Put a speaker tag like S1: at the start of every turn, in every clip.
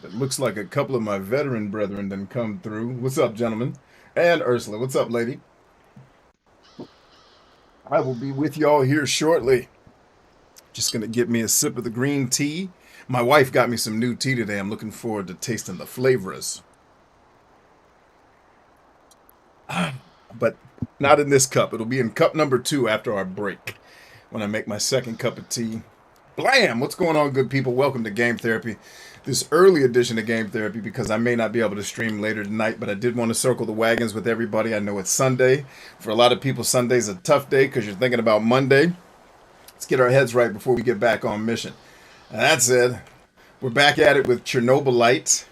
S1: It looks like a couple of my veteran brethren done come through. What's up, gentlemen? And Ursula, what's up, lady? I will be with y'all here shortly. Just gonna get me a sip of the green tea. My wife got me some new tea today. I'm looking forward to tasting the flavors. But not in this cup. It'll be in cup number 2 after our break, when I make my second cup of tea. Blam! What's going on, good people? Welcome to Game Therapy. This early edition of Game Therapy, because I may not be able to stream later tonight, but I did want to circle the wagons with everybody. I know it's Sunday. For a lot of people, Sunday's a tough day because you're thinking about Monday. Let's get our heads right before we get back on mission. And that said, we're back at it with Chernobylite.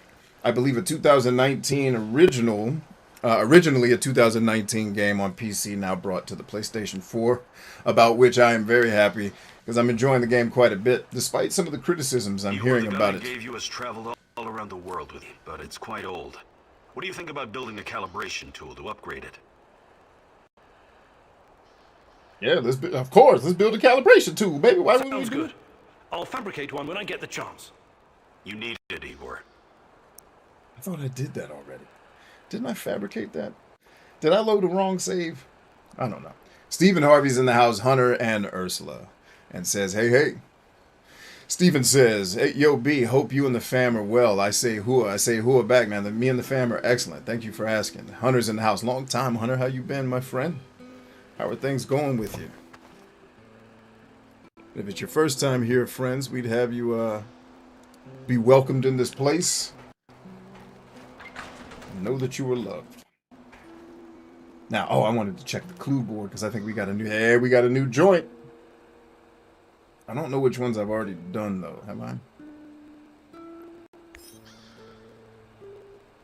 S1: I believe a 2019 originally a 2019 game on PC, now brought to the PlayStation 4, about which I am very happy because I'm enjoying the game quite a bit, despite some of the criticisms I'm hearing about it.
S2: Gave you has traveled all around the world with you, but it's quite old. What do you think about building a calibration tool to upgrade it?
S1: Yeah, let's build a calibration tool, baby. Why wouldn't we
S3: Sounds
S1: do
S3: good.
S1: it?
S3: I'll fabricate one when I get the chance.
S2: You need it, Igor.
S1: I thought I did that already. Didn't I fabricate that? Did I load the wrong save? I don't know. Stephen Harvey's in the house, Hunter and Ursula, and says, hey. Stephen says, hey, yo, B, hope you and the fam are well. I say hua back, man. Me and the fam are excellent. Thank you for asking. Hunter's in the house. Long time, Hunter. How you been, my friend? How are things going with you? If it's your first time here, friends, we'd have you be welcomed in this place. Know that you were loved. Now, I wanted to check the clue board because I think we got a new joint. I don't know which ones I've already done though. Have I?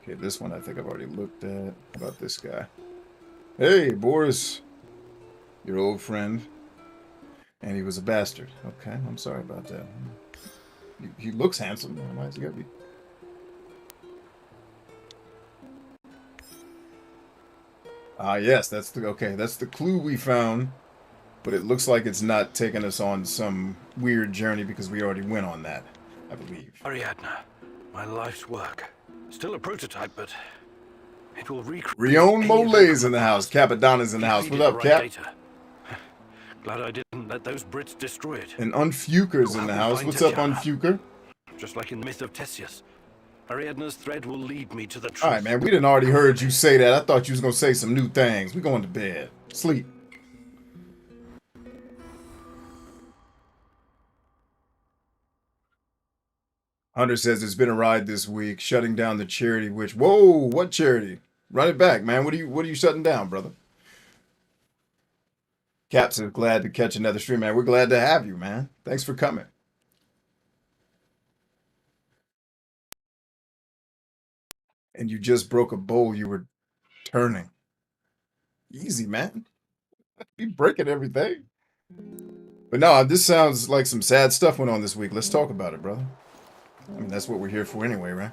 S1: Okay, this one I think I've already looked at. How about this guy? Hey, Boris, your old friend, and he was a bastard. Okay, I'm sorry about that. He looks handsome. Why is he gotta be? Yes, that's the clue we found, but it looks like it's not taking us on some weird journey because we already went on that, I believe.
S3: Ariadna, my life's work. Still a prototype, but it will recreate.
S1: Rion Mole's in the house. Capadonna's in the house. What up, Cap?
S3: Glad I didn't let those Brits destroy it.
S1: And Unfuker's in the house. What's up, Unfuker?
S3: Just like in the myth of Theseus, Ariadna's thread will lead me to the truth.
S1: All right, man. We didn't already heard you say that. I thought you was gonna say some new things. We going to bed. Sleep. Hunter says it's been a ride this week, shutting down the charity. Which, whoa, what charity? Run it back, man. What are you shutting down, brother? Cap says glad to catch another stream, man. We're glad to have you, man. Thanks for coming. And you just broke a bowl you were turning. Easy, man. Be breaking everything. But no, this sounds like some sad stuff went on this week. Let's talk about it, brother. I mean, that's what we're here for anyway, right?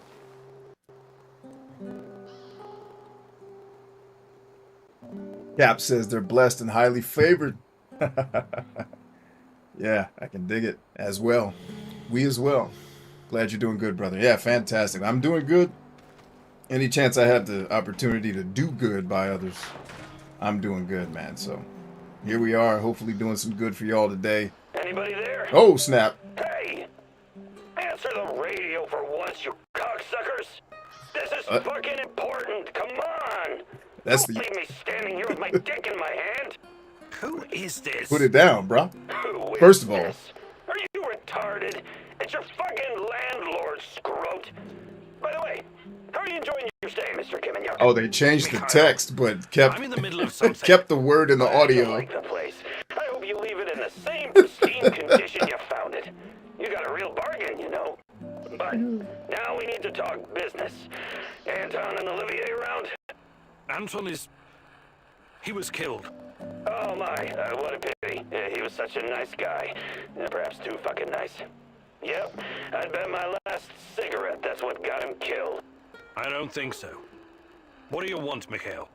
S1: Cap says they're blessed and highly favored. Yeah, I can dig it as well. We as well. Glad you're doing good, brother. Yeah, fantastic. I'm doing good. Any chance I have the opportunity to do good by others, I'm doing good, man. So here we are, hopefully doing some good for y'all today.
S4: Anybody there?
S1: Oh, snap.
S4: Hey! Answer the radio for once, you cocksuckers! This is fucking important, come on!
S1: That's
S4: Don't leave me standing here with my dick in my hand!
S3: Who is this?
S1: Put it down, bro.
S4: Who is
S1: First of all.
S4: this? Are you retarded? It's your fucking landlord, scrote! By the way, how are you enjoying your stay, Mr. Khymynuk?
S1: Oh, they changed the text, but kept
S3: I'm in the middle of something.
S1: kept the word in the
S4: I
S1: audio.
S4: like the place. I hope you leave it in the same pristine condition you found it. You got a real bargain, you know. But now we need to talk business. Anton and Olivier around?
S3: Anton is... he was killed.
S4: Oh my, what a pity. He was such a nice guy. Perhaps too fucking nice. Yep, I'd bet my last cigarette that's what got him killed.
S3: I don't think so. What do you want, Mikhail?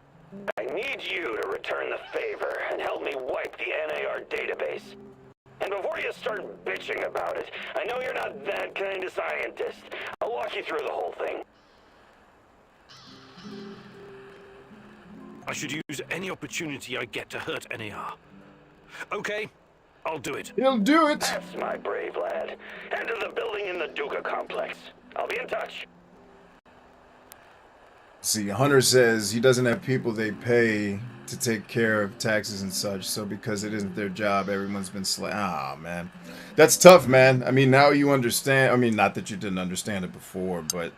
S4: I need you to return the favor and help me wipe the NAR database. And before you start bitching about it, I know you're not that kind of scientist. I'll walk you through the whole thing.
S3: I should use any opportunity I get to hurt NAR. Okay, I'll do it.
S1: He'll do it.
S4: That's my brave lad. Head to the building in the Duca complex. I'll be in touch.
S1: See, Hunter says he doesn't have people they pay to take care of taxes and such, so because it isn't their job, everyone's been Ah, man. That's tough, man. I mean, now you understand. I mean, not that you didn't understand it before, but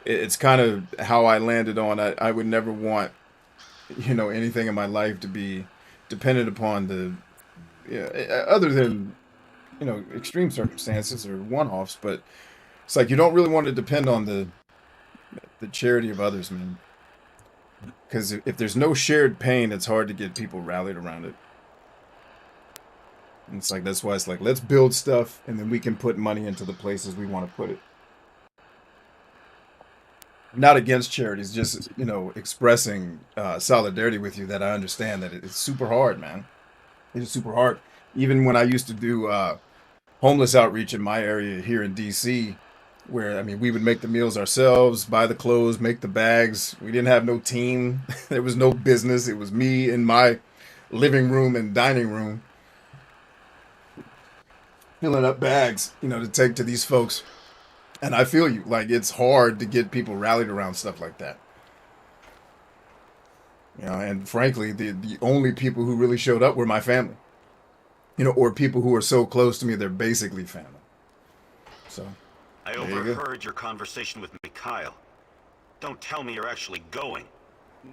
S1: it's kind of how I landed on. I would never want, you know, anything in my life to be dependent upon the, other than, you know, extreme circumstances or one-offs, but it's like you don't really want to depend on the charity of others, man. Because if there's no shared pain, it's hard to get people rallied around it. And it's like, that's why it's like, let's build stuff, and then we can put money into the places we want to put it. Not against charities, just, you know, expressing solidarity with you, that I understand that it's super hard, man. It's super hard. Even when I used to do homeless outreach in my area here in D.C., where, I mean, we would make the meals ourselves, buy the clothes, make the bags. We didn't have no team. There was no business. It was me in my living room and dining room filling up bags, you know, to take to these folks. And I feel you. Like, it's hard to get people rallied around stuff like that. You know, and frankly, the only people who really showed up were my family. You know, or people who are so close to me, they're basically family. So...
S2: I overheard your conversation with Mikhail. Don't tell me you're actually going.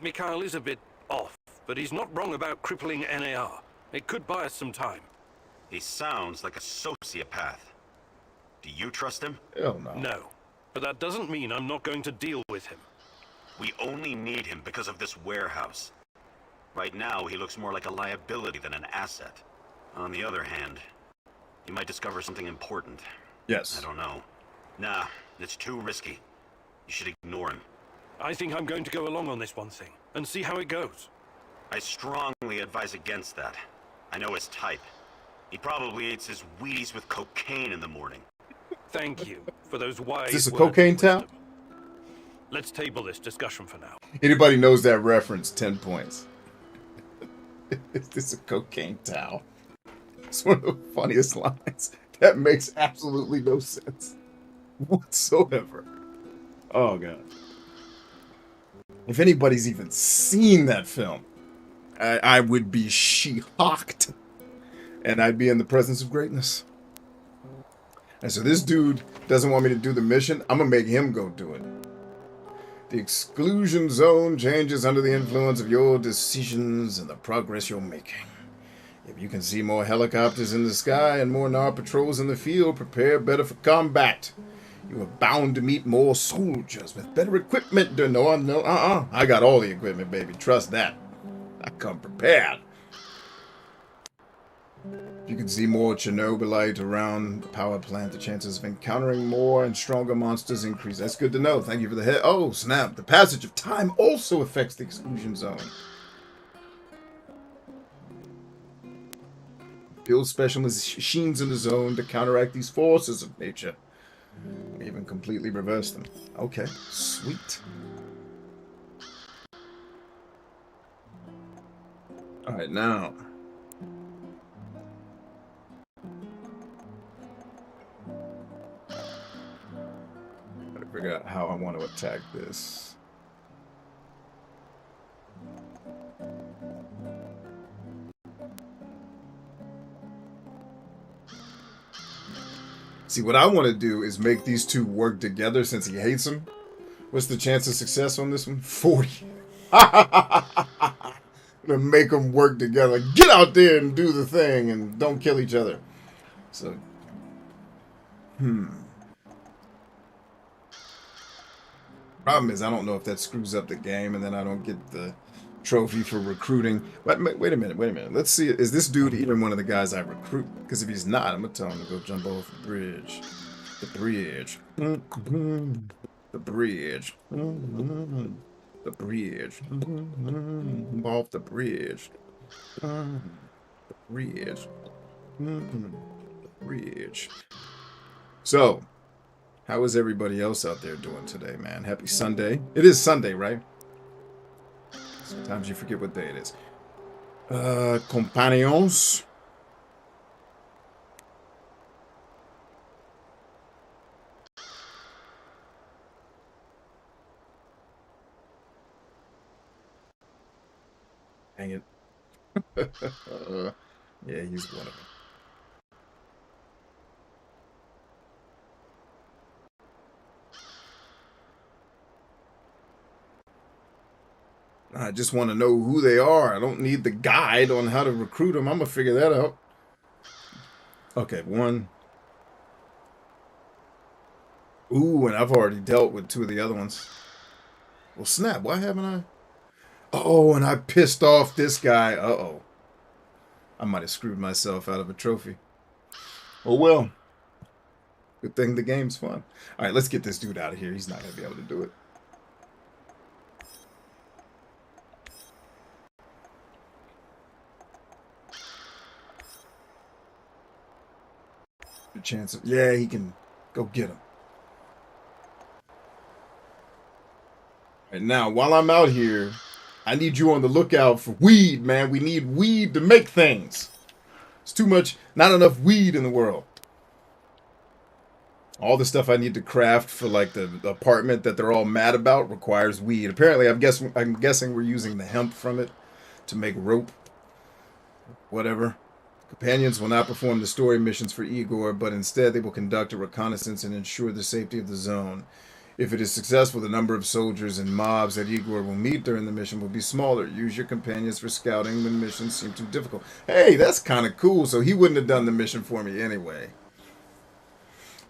S3: Mikhail is a bit off, but he's not wrong about crippling NAR. It could buy us some time.
S2: He sounds like a sociopath. Do you trust him?
S1: Hell no.
S3: No, but that doesn't mean I'm not going to deal with him.
S2: We only need him because of this warehouse. Right now, he looks more like a liability than an asset. On the other hand, you might discover something important.
S1: Yes.
S2: I don't know. Nah, it's too risky. You should ignore him.
S3: I think I'm going to go along on this one thing, and see how it goes.
S2: I strongly advise against that. I know his type. He probably eats his Wheaties with cocaine in the morning.
S3: Thank you for those wise
S1: Is this a
S3: words of
S1: cocaine town?
S3: wisdom. Let's table this discussion for now.
S1: Anybody knows that reference, 10 points. Is this a cocaine towel? It's one of the funniest lines. That makes absolutely no sense whatsoever. Oh, God. If anybody's even seen that film, I would be shocked. And I'd be in the presence of greatness. And so this dude doesn't want me to do the mission. I'm going to make him go do it. The exclusion zone changes under the influence of your decisions and the progress you're making. If you can see more helicopters in the sky and more NAR patrols in the field, prepare better for combat. You are bound to meet more soldiers with better equipment. I got all the equipment, baby. Trust that. I come prepared. If you can see more Chernobylite around the power plant, the chances of encountering more and stronger monsters increase. That's good to know. Thank you for the head. Oh, snap. The passage of time also affects the exclusion zone. Build special machines in the zone to counteract these forces of nature. Even completely reverse them. Okay, sweet. Alright, now. Gotta figure out how I want to attack this. See, what I want to do is make these two work together since he hates him. What's the chance of success on this one? 40. I'm gonna make them work together. Get out there and do the thing and don't kill each other. So, problem is, I don't know if that screws up the game and then I don't get the trophy for recruiting. But wait a minute. Let's see. Is this dude even one of the guys I recruit? Because if he's not, I'm going to tell him to go jump off the bridge. The bridge. The bridge. The bridge. Off the bridge. The bridge. Bridge. So, how is everybody else out there doing today, man? Happy Sunday. It is Sunday, right? Sometimes you forget what day it is. Compagnons. Dang it. Yeah, he's one of them. I just want to know who they are. I don't need the guide on how to recruit them. I'm going to figure that out. Okay, one. Ooh, and I've already dealt with two of the other ones. Well, snap. Why haven't I? Oh, and I pissed off this guy. Uh-oh. I might have screwed myself out of a trophy. Oh, well. Good thing the game's fun. All right, let's get this dude out of here. He's not going to be able to do it. The chance of... Yeah, he can go get him. All right, now, while I'm out here, I need you on the lookout for weed, man. We need weed to make things. It's too much, not enough weed in the world. All the stuff I need to craft for like the apartment that they're all mad about requires weed. Apparently, I'm guessing we're using the hemp from it to make rope. Whatever. Companions will not perform the story missions for Igor, but instead they will conduct a reconnaissance and ensure the safety of the zone. If it is successful, the number of soldiers and mobs that Igor will meet during the mission will be smaller. Use your companions for scouting when missions seem too difficult. Hey, that's kind of cool. So he wouldn't have done the mission for me anyway.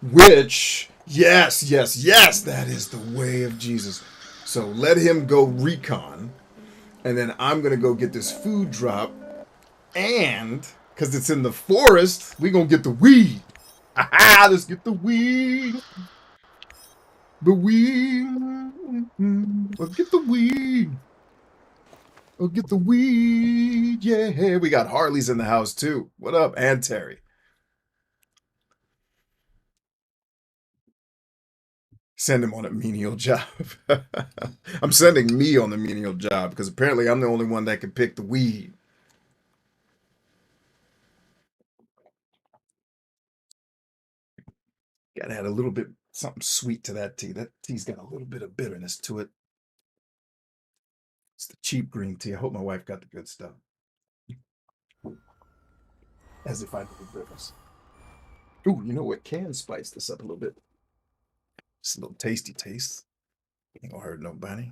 S1: Which, yes, that is the way of Jesus. So let him go recon. And then I'm going to go get this food drop. And, because it's in the forest, we're going to get the weed. Aha, let's get the weed. The weed. Let's get the weed. Let's get the weed. Yeah, we got Harley's in the house too. What up, and Terry? Send him on a menial job. I'm sending me on the menial job because apparently I'm the only one that can pick the weed. Gotta add a little bit something sweet to that tea. That tea's got a little bit of bitterness to it. It's the cheap green tea. I hope my wife got the good stuff. As if I knew the difference. Ooh, you know what? Can spice this up a little bit. Just a little tasty taste. Ain't gonna hurt nobody.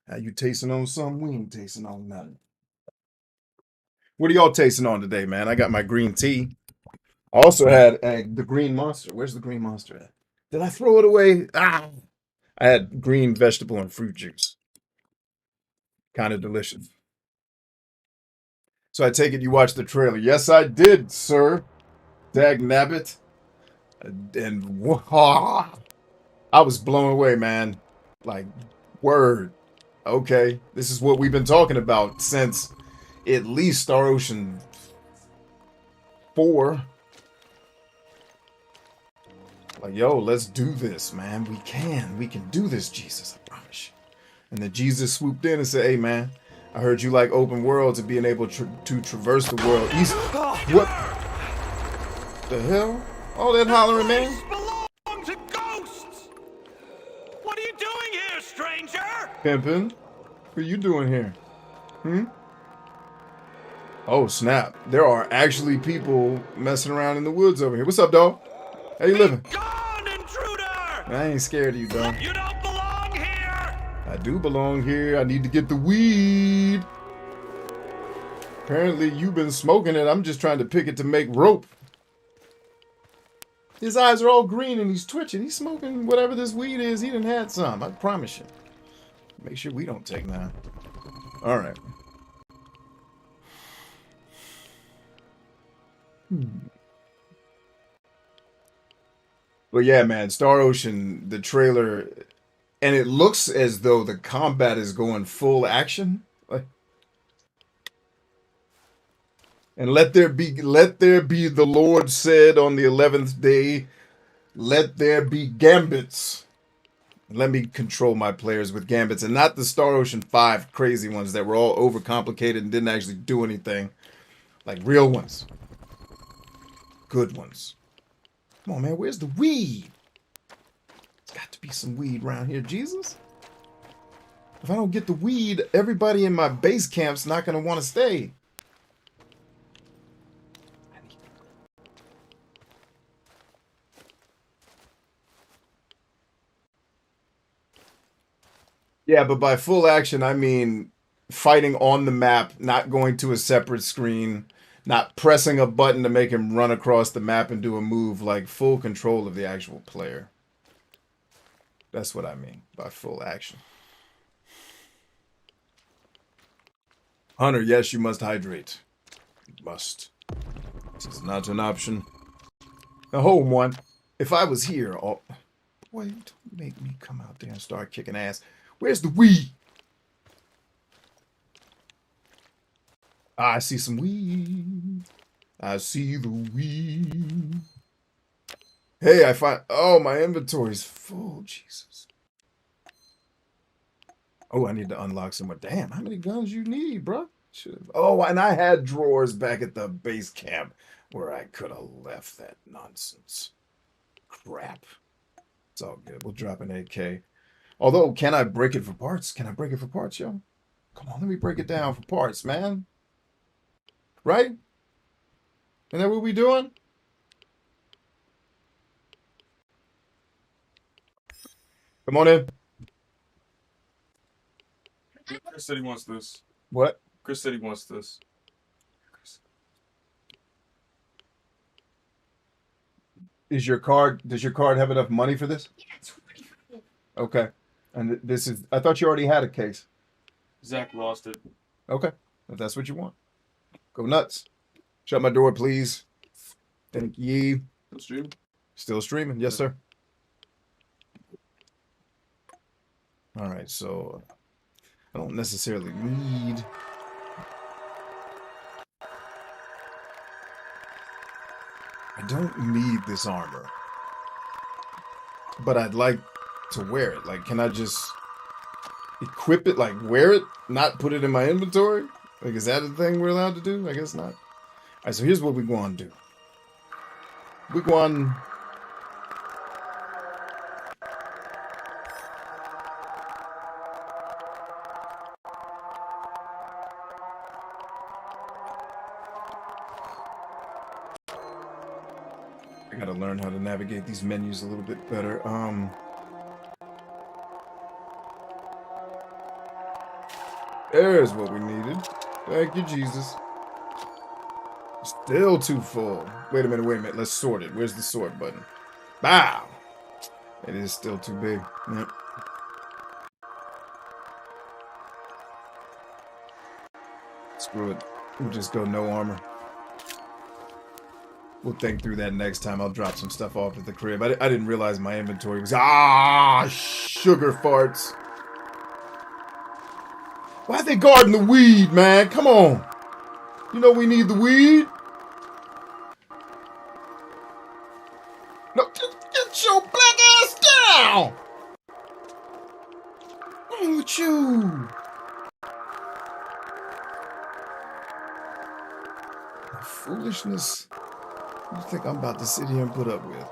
S1: How you tasting on something? We ain't tasting on nothing. What are y'all tasting on today, man? I got my green tea. I also had the green monster. Where's the green monster at? Did I throw it away? Ah! I had green vegetable and fruit juice. Kind of delicious. So I take it you watched the trailer. Yes, I did, sir. Dag nabbit. And I was blown away, man. Like, word. Okay, this is what we've been talking about since at least Star Ocean 4. Like, yo, let's do this, man. We can do this, Jesus, I promise you. And then Jesus swooped in and said, hey, man, I heard you like open worlds and being able to traverse the world. What the hell? All that hollering, man?
S3: Belong to ghosts! What are you doing here, stranger?
S1: Pimpin', what are you doing here? Oh, snap. There are actually people messing around in the woods over here. What's up, dog? How you living?
S3: Gone, intruder!
S1: I ain't scared of you, dog.
S3: You don't belong here!
S1: I do belong here. I need to get the weed. Apparently, you've been smoking it. I'm just trying to pick it to make rope. His eyes are all green and he's twitching. He's smoking whatever this weed is. He done had some. I promise you. Make sure we don't take none. All right. But yeah, man, Star Ocean, the trailer, and it looks as though the combat is going full action. Like, And let there be, the Lord said on the 11th day, let there be gambits. Let me control my players with gambits and not the Star Ocean 5 crazy ones that were all overcomplicated and didn't actually do anything. Like real ones. Good ones. Come on, man. Where's the weed? There's got to be some weed around here, Jesus. If I don't get the weed, everybody in my base camp's not going to want to stay. Yeah, but by full action, I mean fighting on the map, not going to a separate screen, not pressing a button to make him run across the map and do a move, like full control of the actual player. That's what I mean by full action. Hunter, yes, you must hydrate. You must. This is not an option. Now, hold one. If I was here, boy, don't make me come out there and start kicking ass. Where's the weed? I see some weed. I see the weed. Hey, I find... Oh, my inventory's full. Jesus. Oh, I need to unlock some more. Damn, how many guns you need, bro? Oh, and I had drawers back at the base camp where I could have left that nonsense. Crap. It's all good. We'll drop an AK. Although, can I break it for parts? Can I break it for parts, yo? Come on, let me break it down for parts, man. Right? Isn't that what we doing? Come on in.
S5: Chris said he wants this.
S1: What?
S5: Chris said he wants this.
S1: Does your card have enough money for this? Yeah. Okay. And this is, I thought you already had a case.
S5: Zach lost it.
S1: Okay. If that's what you want. Go nuts. Shut my door, please. Thank you.
S5: Still streaming?
S1: Still streaming. Yes, sir. All right. So I don't necessarily need... I don't need this armor. But I'd like to wear it. Like, can I just equip it, like wear it, not put it in my inventory? Like, is that a thing we're allowed to do? I guess not. All right, so here's what we're going to do. We're going... I gotta learn how to navigate these menus a little bit better. There's what we needed. Thank you, Jesus. Still too full. Wait a minute. Let's sort it. Where's the sort button? Bow! It is still too big. Yep. Screw it. We'll just go no armor. We'll think through that next time. I'll drop some stuff off at the crib. I didn't realize my inventory was... sugar farts. Why are they guarding the weed, man? Come on. You know we need the weed. No, get your black ass down. What's wrong with you? The foolishness. What do you think I'm about to sit here and put up with?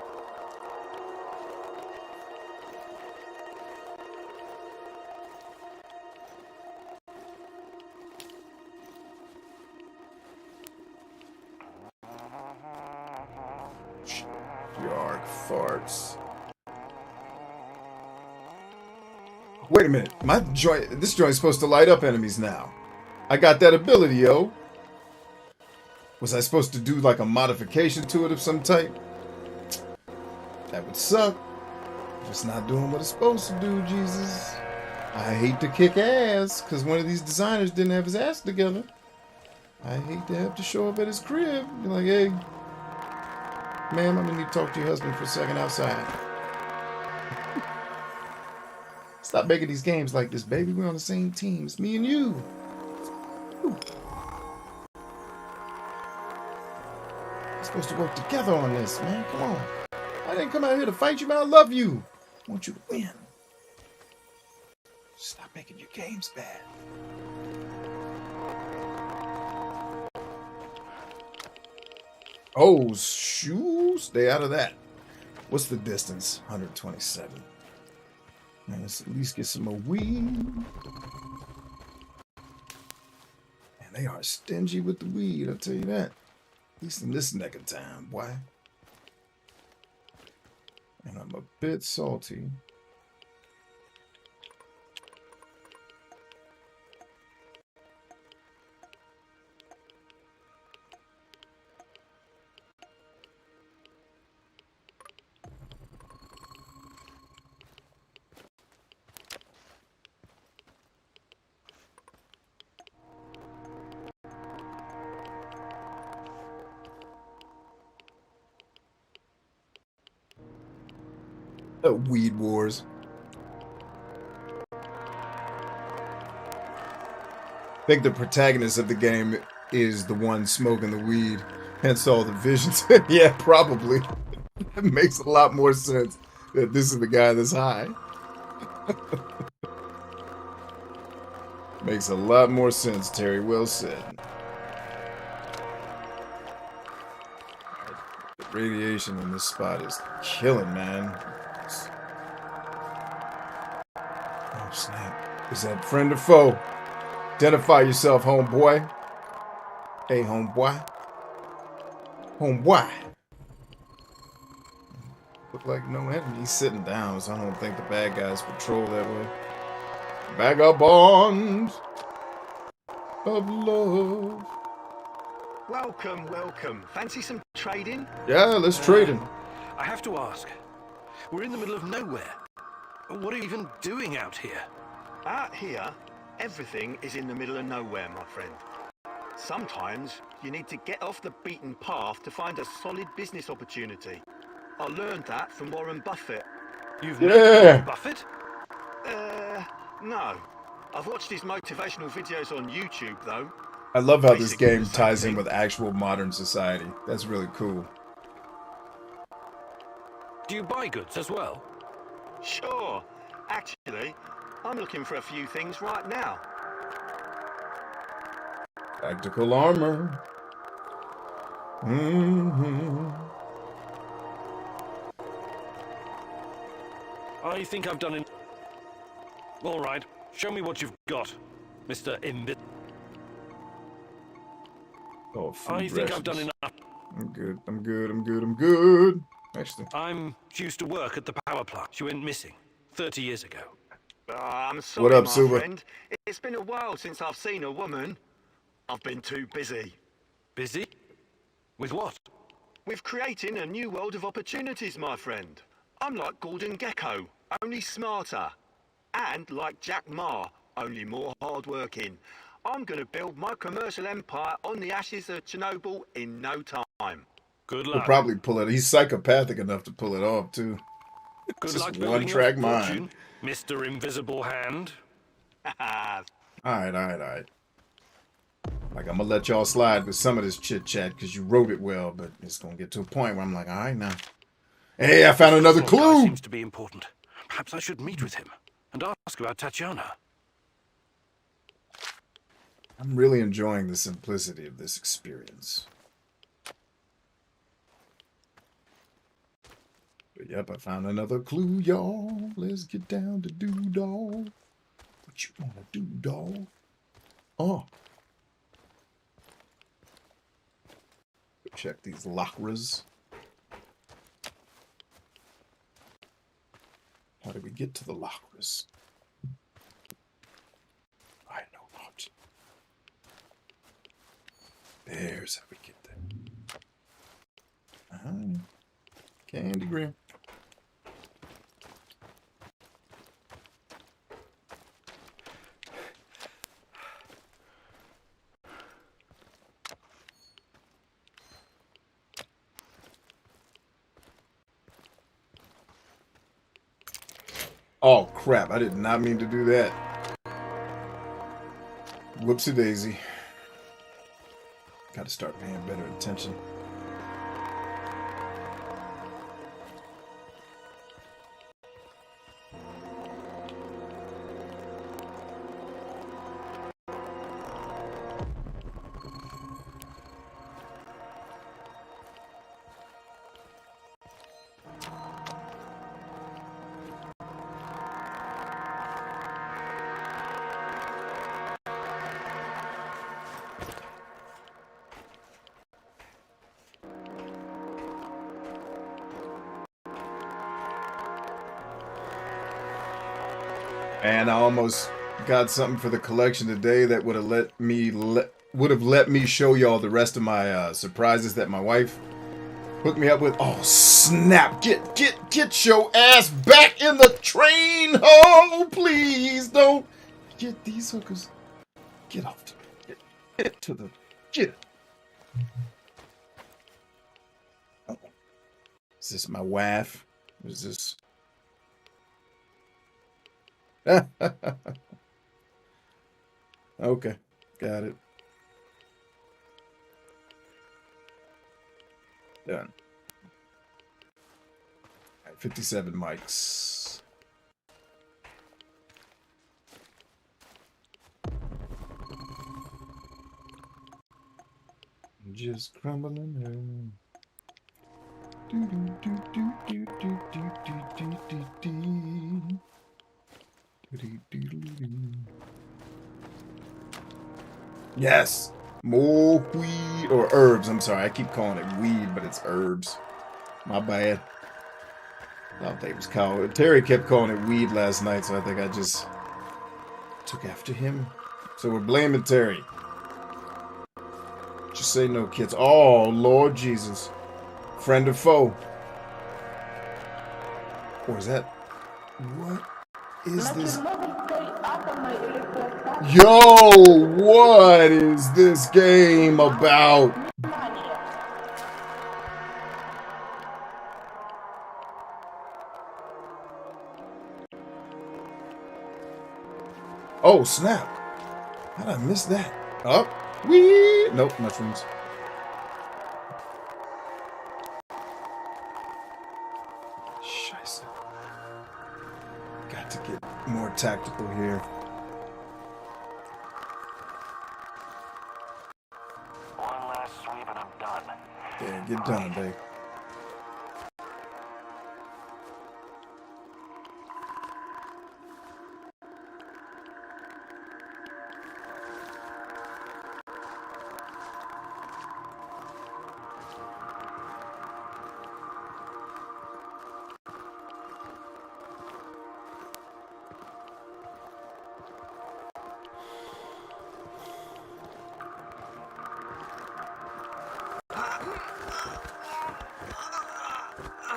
S1: Yark farts. Wait a minute. This joint's supposed to light up enemies now. I got that ability, yo. Was I supposed to do like a modification to it of some type? That would suck. Just not doing what it's supposed to do, Jesus. I hate to kick ass, because one of these designers didn't have his ass together. I hate to have to show up at his crib. Be like, hey, ma'am, I'm going to need to talk to your husband for a second outside. Stop making these games like this, baby. We're on the same team. It's me and you. Ooh. supposed to work together on this, man. Come on. I didn't come out here to fight you, man. I love you. I want you to win. Stop making your games bad. Oh, shoes. Stay out of that. What's the distance? 127. Man, let's at least get some more weed. And they are stingy with the weed, I'll tell you that. At least in this neck of town, boy. And I'm a bit salty. Weed wars. I think the protagonist of the game is the one smoking the weed, hence all the visions. Yeah, probably. It makes a lot more sense that this is the guy that's high. Makes a lot more sense, Terry. Well said. The radiation in this spot is killing, man. Oh, snap. Is that friend or foe? Identify yourself, homeboy. Hey, homeboy. Homeboy. Look like no enemies sitting down, so I don't think the bad guys patrol that way. Vagabond of love.
S3: Welcome, welcome. Fancy some trading?
S1: Yeah, let's trade him.
S3: I have to ask. We're in the middle of nowhere. What are you even doing out here?
S6: Out here, everything is in the middle of nowhere, my friend. Sometimes you need to get off the beaten path to find a solid business opportunity. I learned that from Warren Buffett.
S3: You've met Warren Buffett?
S6: No. I've watched his motivational videos on YouTube, though.
S1: I love how this game ties in with actual modern society. That's really cool.
S3: Do you buy goods as well?
S6: Sure. Actually, I'm looking for a few things right now.
S1: Tactical armor.
S3: I think I've done it. All right, show me what you've got, Mr. Imbit.
S1: Oh,
S3: I think I've done enough.
S1: I'm good. I'm good. I'm good. I'm good. Actually,
S3: I'm used to work at the power plant. She went missing 30 years ago.
S6: I'm sorry,
S1: what up,
S6: my
S1: Silver?
S6: friend. It's been a while since I've seen a woman. I've been too busy.
S3: Busy? With what?
S6: With creating a new world of opportunities, my friend. I'm like Gordon Gecko, only smarter. And like Jack Ma, only more hardworking. I'm gonna build my commercial empire on the ashes of Chernobyl in no time.
S3: Good
S1: he'll
S3: luck.
S1: probably pull it. He's psychopathic enough to pull it off too.
S3: Good
S1: Just
S3: luck building your
S1: one-track mind.
S3: fortune, Mr. Invisible Hand.
S1: All right. Like, I'm gonna let y'all slide with some of this chit-chat because you wrote it well, but it's gonna get to a point where I'm like, all right, now. Hey, I found another
S3: This guy
S1: clue!
S3: seems to be important. Perhaps I should meet with him and ask about Tatiana.
S1: I'm really enjoying the simplicity of this experience. But yep, I found another clue, y'all. Let's get down to do-dog. What you wanna do, dog? Oh. Check these lockers. How do we get to the lockers? I know not. There's how we get there. Candy Graham. Oh crap, I did not mean to do that. Whoopsie daisy. Gotta start paying better attention. And I almost got something for the collection today that would have let me show y'all the rest of my surprises that my wife hooked me up with. Oh snap! Get your ass back in the train! Oh please don't get these hookers. Get off to get to the get. Oh. Is this my wife? Is this? Okay, got it. Done. All right, 57 mics. Just crumbling her. Yes, more weed or herbs. I'm sorry, I keep calling it weed, but it's herbs. My bad. I thought they was called. Terry kept calling it weed last night, so I think I just took after him. So we're blaming Terry. Just say no, kids. Oh, Lord Jesus. Friend or foe? Or is that... What is this? Yo, what is this game about? Oh, snap. How did I miss that? Up. Wee. Nope, mushrooms. Scheiße. Got to get more tactical here.
S4: One last sweep and I'm done.
S1: Yeah, get done, babe.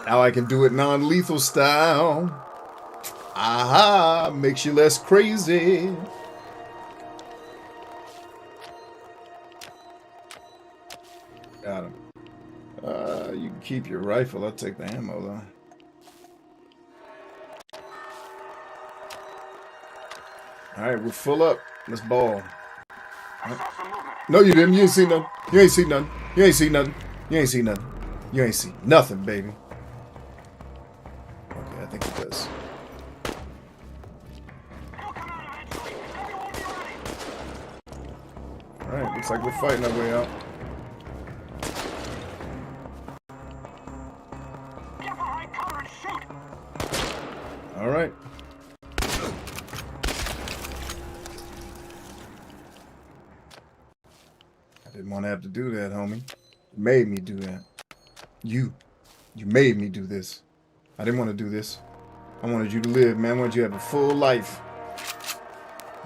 S1: Now I can do it non-lethal style. Aha! Makes you less crazy. Got him. You can keep your rifle. I'll take the ammo, though. Alright, we're full up. Let's ball. No, you didn't. You ain't seen nothing. You ain't seen nothing. You ain't seen nothing. You ain't seen nothing. You ain't seen nothing, baby. Okay, I think it does. Alright, looks like we're fighting our way out. Alright. I didn't want to have to do that, homie. You made me do that. You made me do this. I didn't want to do this. I wanted you to live, man. I wanted you to have a full life.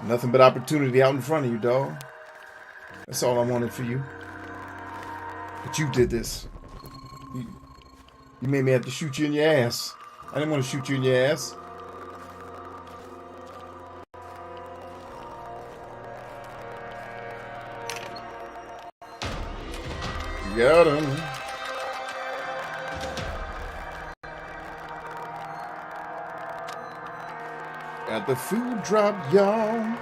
S1: Nothing but opportunity out in front of you, dog. That's all I wanted for you. But you did this. You made me have to shoot you in your ass. I didn't want to shoot you in your ass. You got him. Got the food drop, y'all.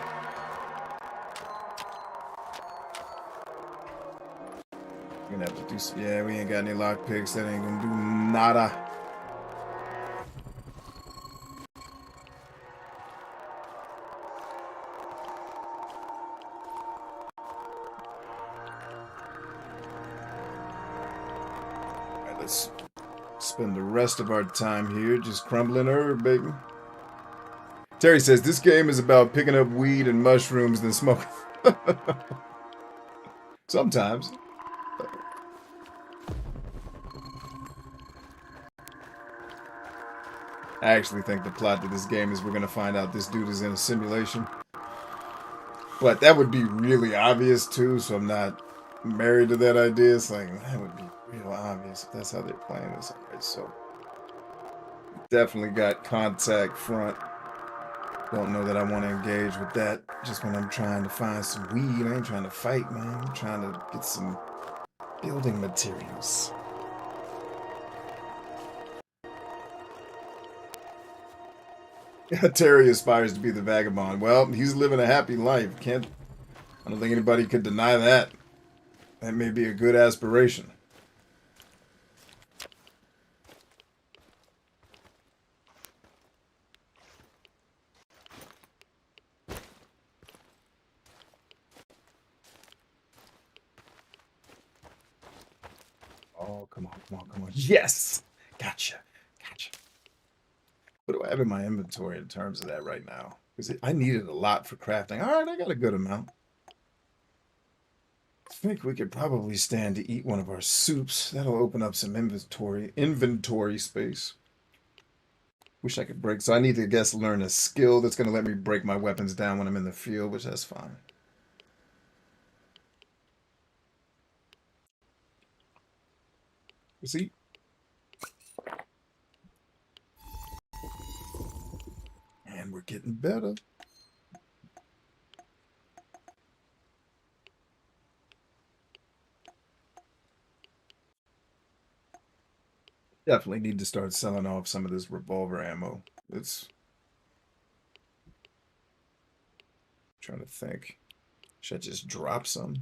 S1: Gonna have to do. Yeah, we ain't got any lockpicks. That ain't gonna do nada. Alright, let's spend the rest of our time here just crumbling herb, baby. Terry says, this game is about picking up weed and mushrooms and smoking. Sometimes. I actually think the plot to this game is we're gonna find out this dude is in a simulation. But that would be really obvious too, so I'm not married to that idea. It's like, that would be real obvious if that's how they're playing this. Alright, so definitely got contact front. Don't know that I want to engage with that just when I'm trying to find some weed. I ain't trying to fight, man. I'm trying to get some building materials. Terry aspires to be the vagabond. Well, he's living a happy life. I don't think anybody could deny that. That may be a good aspiration. Oh, come on, come on, come on. Yes! Gotcha. Gotcha. What do I have in my inventory in terms of that right now? Because I needed a lot for crafting. All right, I got a good amount. I think we could probably stand to eat one of our soups. That'll open up some inventory space. Wish I could break. So I need to, I guess, learn a skill that's going to let me break my weapons down when I'm in the field, which that's fine. See? And we're getting better. Definitely need to start selling off some of this revolver ammo. It's trying to think. Should I just drop some?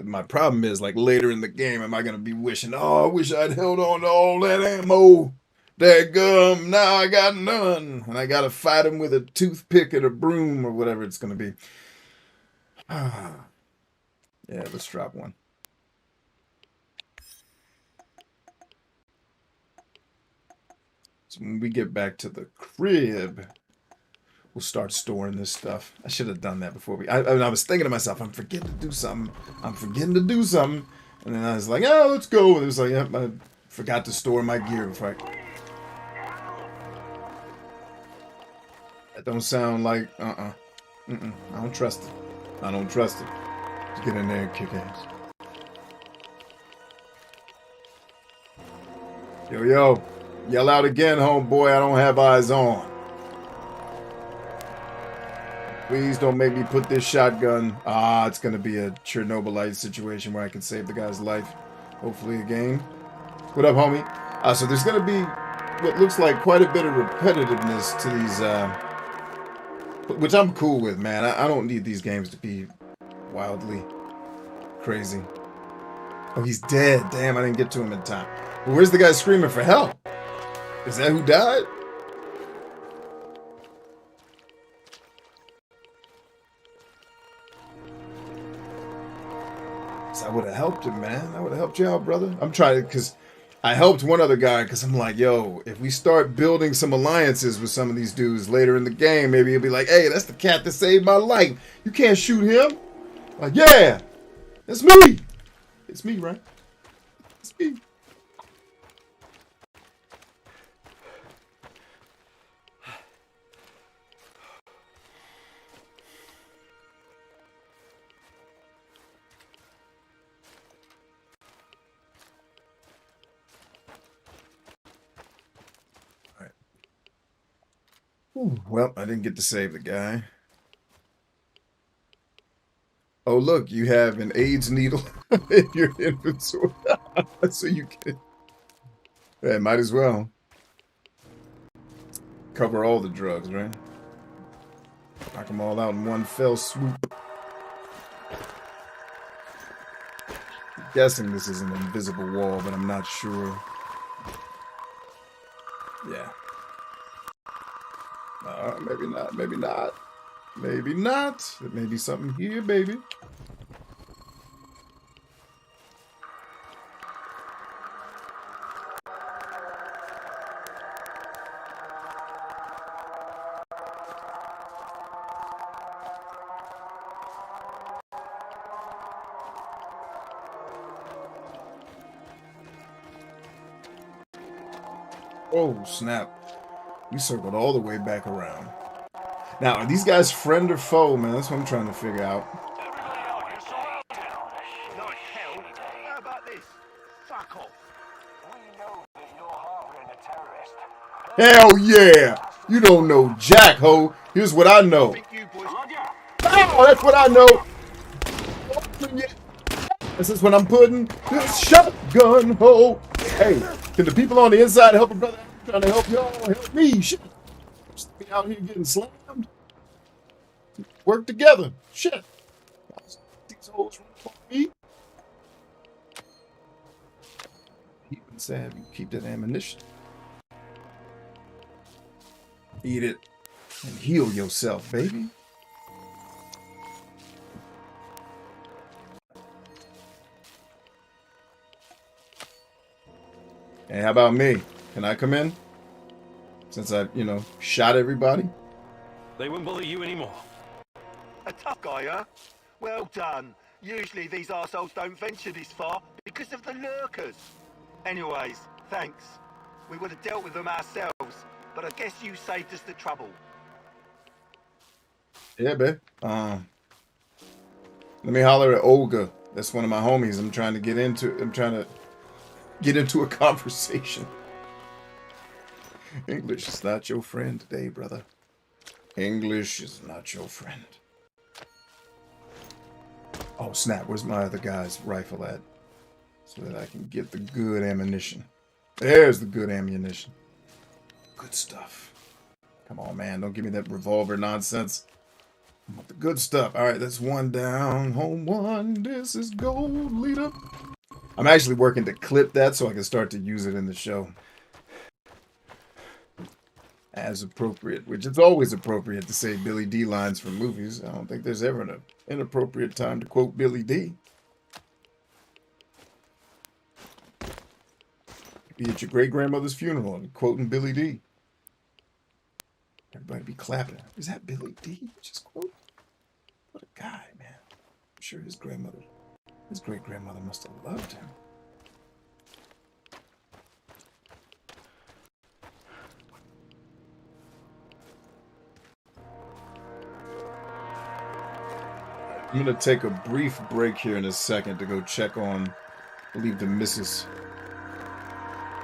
S1: My problem is, like, later in the game, am I going to be wishing, oh, I wish I'd held on to all that ammo. Dadgum, now I got none. And I got to fight him with a toothpick and a broom or whatever it's going to be. Yeah, let's drop one. So when we get back to the crib, we'll start storing this stuff. I should have done that before I was thinking to myself, I'm forgetting to do something. I'm forgetting to do something. And then I was like, oh, let's go. And it was like, yep, I forgot to store my gear before That don't sound like, I don't trust it. I don't trust it. Let's get in there and kick ass. Yo, yo. Yell out again, homeboy. I don't have eyes on. Please don't make me put this shotgun. It's going to be a Chernobylite situation where I can save the guy's life. Hopefully again. What up, homie? So there's going to be what looks like quite a bit of repetitiveness to these, which I'm cool with, man. I don't need these games to be wildly crazy. Oh, he's dead. Damn, I didn't get to him in time. Well, where's the guy screaming for help? Is that who died? So I would have helped him, man. I would have helped you out, brother. I'm trying to, because I helped one other guy, because I'm like, yo, if we start building some alliances with some of these dudes later in the game, maybe he'll be like, hey, that's the cat that saved my life. You can't shoot him. Like, yeah, that's me. It's me, right? It's me. Ooh, well, I didn't get to save the guy. Oh, look, you have an AIDS needle in your inventory. So you can... Yeah, might as well. Cover all the drugs, right? Knock them all out in one fell swoop. I'm guessing this is an invisible wall, but I'm not sure. Yeah. Maybe not, maybe not. Maybe not. There may be something here, baby. Oh, snap. We circled all the way back around. Now, are these guys friend or foe, man? That's what I'm trying to figure out.
S6: Everybody out, you're surrounded. Like hell. How about this? Fuck off.
S4: We know that you're harboring a terrorist.
S1: Hell yeah! You don't know jack, ho. Here's what I know.
S6: Think you boys
S1: Oh, that's what I know. This is what I'm putting this shotgun, ho. Hey, can the people on the inside help a brother? I'm trying to help y'all. Help me. Shit. Just be out here getting slammed. Work together. Shit. These hoes run for me. Even sad, you keep that ammunition. Eat it and heal yourself, baby. Hey, how about me? Can I come in? Since I, shot everybody?
S3: They won't bother you anymore.
S6: a tough guy, huh? Well done. Usually these arseholes don't venture this far because of the lurkers. Anyways, thanks. We would have dealt with them ourselves, but I guess you saved us the trouble.
S1: Yeah, babe. Let me holler at Olga. That's one of my homies. I'm trying to get into a conversation. English is not your friend today, brother. English is not your friend. Oh, snap. Where's my other guy's rifle at? So that I can get the good ammunition. There's the good ammunition. Good stuff. Come on, man. Don't give me that revolver nonsense. I want the good stuff. All right, that's one down. Home one. This is gold, leader. I'm actually working to clip that so I can start to use it in the show. As appropriate, which is always appropriate to say Billy D lines from movies. I don't think there's ever an inappropriate time to quote Billy D. Be at your great-grandmother's funeral and quoting Billy D. Everybody be clapping. Is that Billy D? Just quote. What a guy, man. I'm sure his great-grandmother must have loved him. I'm going to take a brief break here in a second to go check on, I believe the missus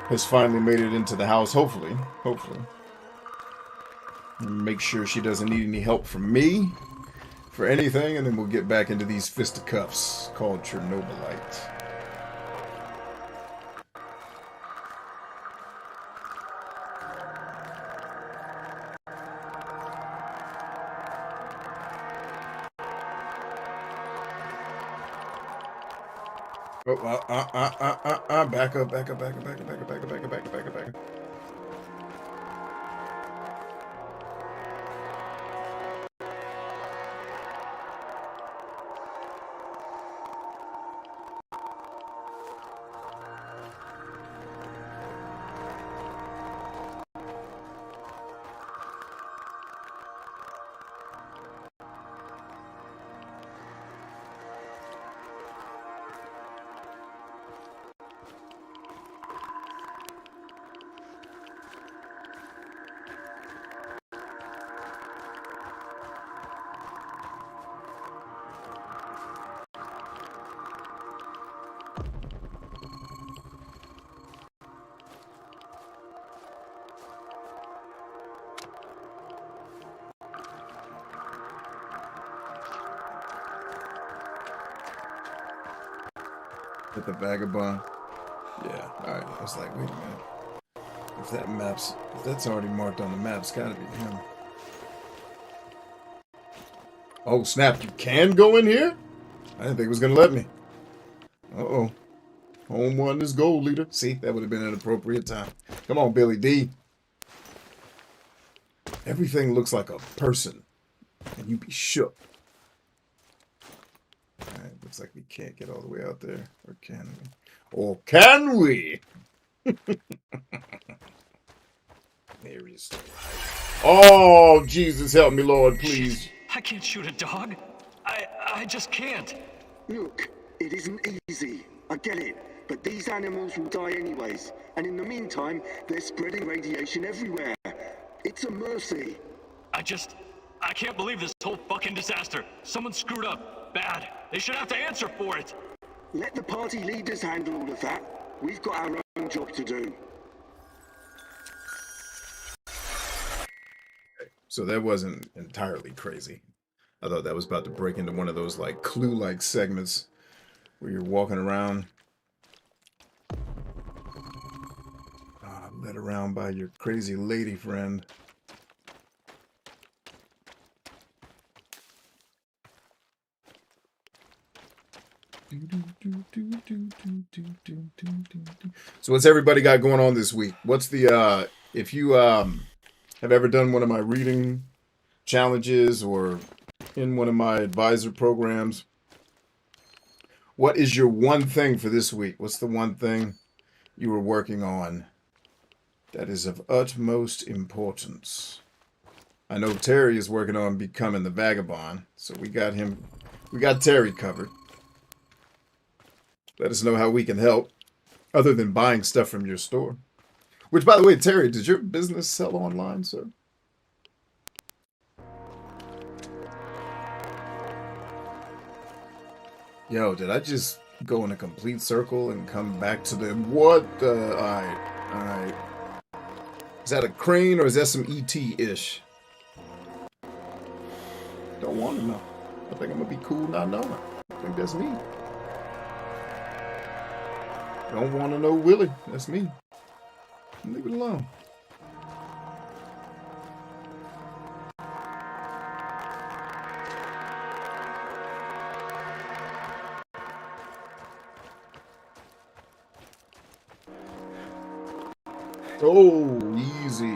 S1: has finally made it into the house, hopefully. And make sure she doesn't need any help from me for anything, and then we'll get back into these fisticuffs called Chernobylite. Oh, back up. With the vagabond. Yeah, alright. I was like, wait a minute. If that's already marked on the map, it's gotta be him. Oh, snap. You can go in here? I didn't think it was gonna let me. Uh-oh. Home one is gold, leader. See, that would have been an appropriate time. Come on, Billy D. Everything looks like a person. And you be shook. Alright, looks like we can't get all the way out there. Or can we? Or can we? There is. Oh, Jesus, help me, Lord, please.
S3: I can't shoot a dog. I just can't.
S7: Look, it isn't easy. I get it. But these animals will die anyways, and in the meantime, they're spreading radiation everywhere. It's a mercy.
S8: I can't believe this whole fucking disaster. Someone screwed up. Bad. They should have to answer for it.
S7: Let the party leaders handle all of that. We've got our own job to do.
S1: So that wasn't entirely crazy. I thought that was about to break into one of those like Clue-like segments where you're walking around, led around by your crazy lady friend. So what's everybody got going on this week? What's the if you have ever done one of my reading challenges or in one of my advisor programs, what is your one thing for this week? What's the one thing you were working on that is of utmost importance? I know Terry is working on becoming the vagabond, so we got Terry covered. Let us know how we can help, other than buying stuff from your store. Which, by the way, Terry, does your business sell online, sir? Yo, did I just go in a complete circle and come back to the... What the... Alright. Is that a crane or is that some ET-ish? Don't want to know. I think I'm going to be cool not knowing. I think that's me. Don't want to know Willie. That's me. Leave it alone. Oh, easy.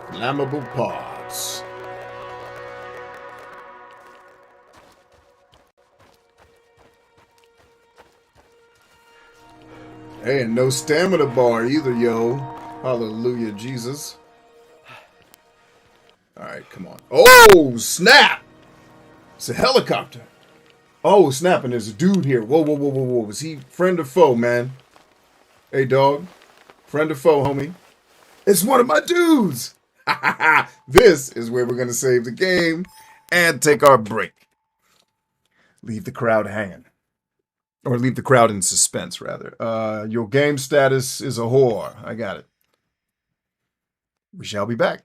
S1: Flammable parts. Hey, and no stamina bar either, yo. Hallelujah, Jesus. Alright, come on. Oh, snap! It's a helicopter. Oh, snap, and there's a dude here. Whoa. Was he friend or foe, man? Hey, dog. Friend or foe, homie? It's one of my dudes! This is where we're going to save the game and take our break. Leave the crowd hanging. Or leave the crowd in suspense, rather. Your game status is a whore. I got it. We shall be back.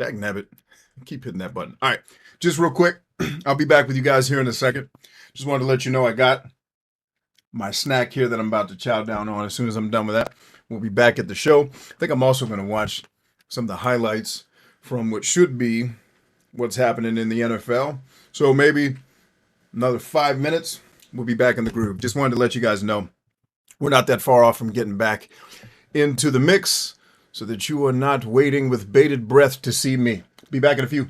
S1: Dag nabbit. Keep hitting that button. All right. Just real quick. I'll be back with you guys here in a second. Just wanted to let you know I got my snack here that I'm about to chow down on. As soon as I'm done with that, we'll be back at the show. I think I'm also going to watch some of the highlights from what should be what's happening in the NFL. So maybe another 5 minutes, we'll be back in the groove. Just wanted to let you guys know we're not that far off from getting back into the mix so that you are not waiting with bated breath to see me. Be back in a few.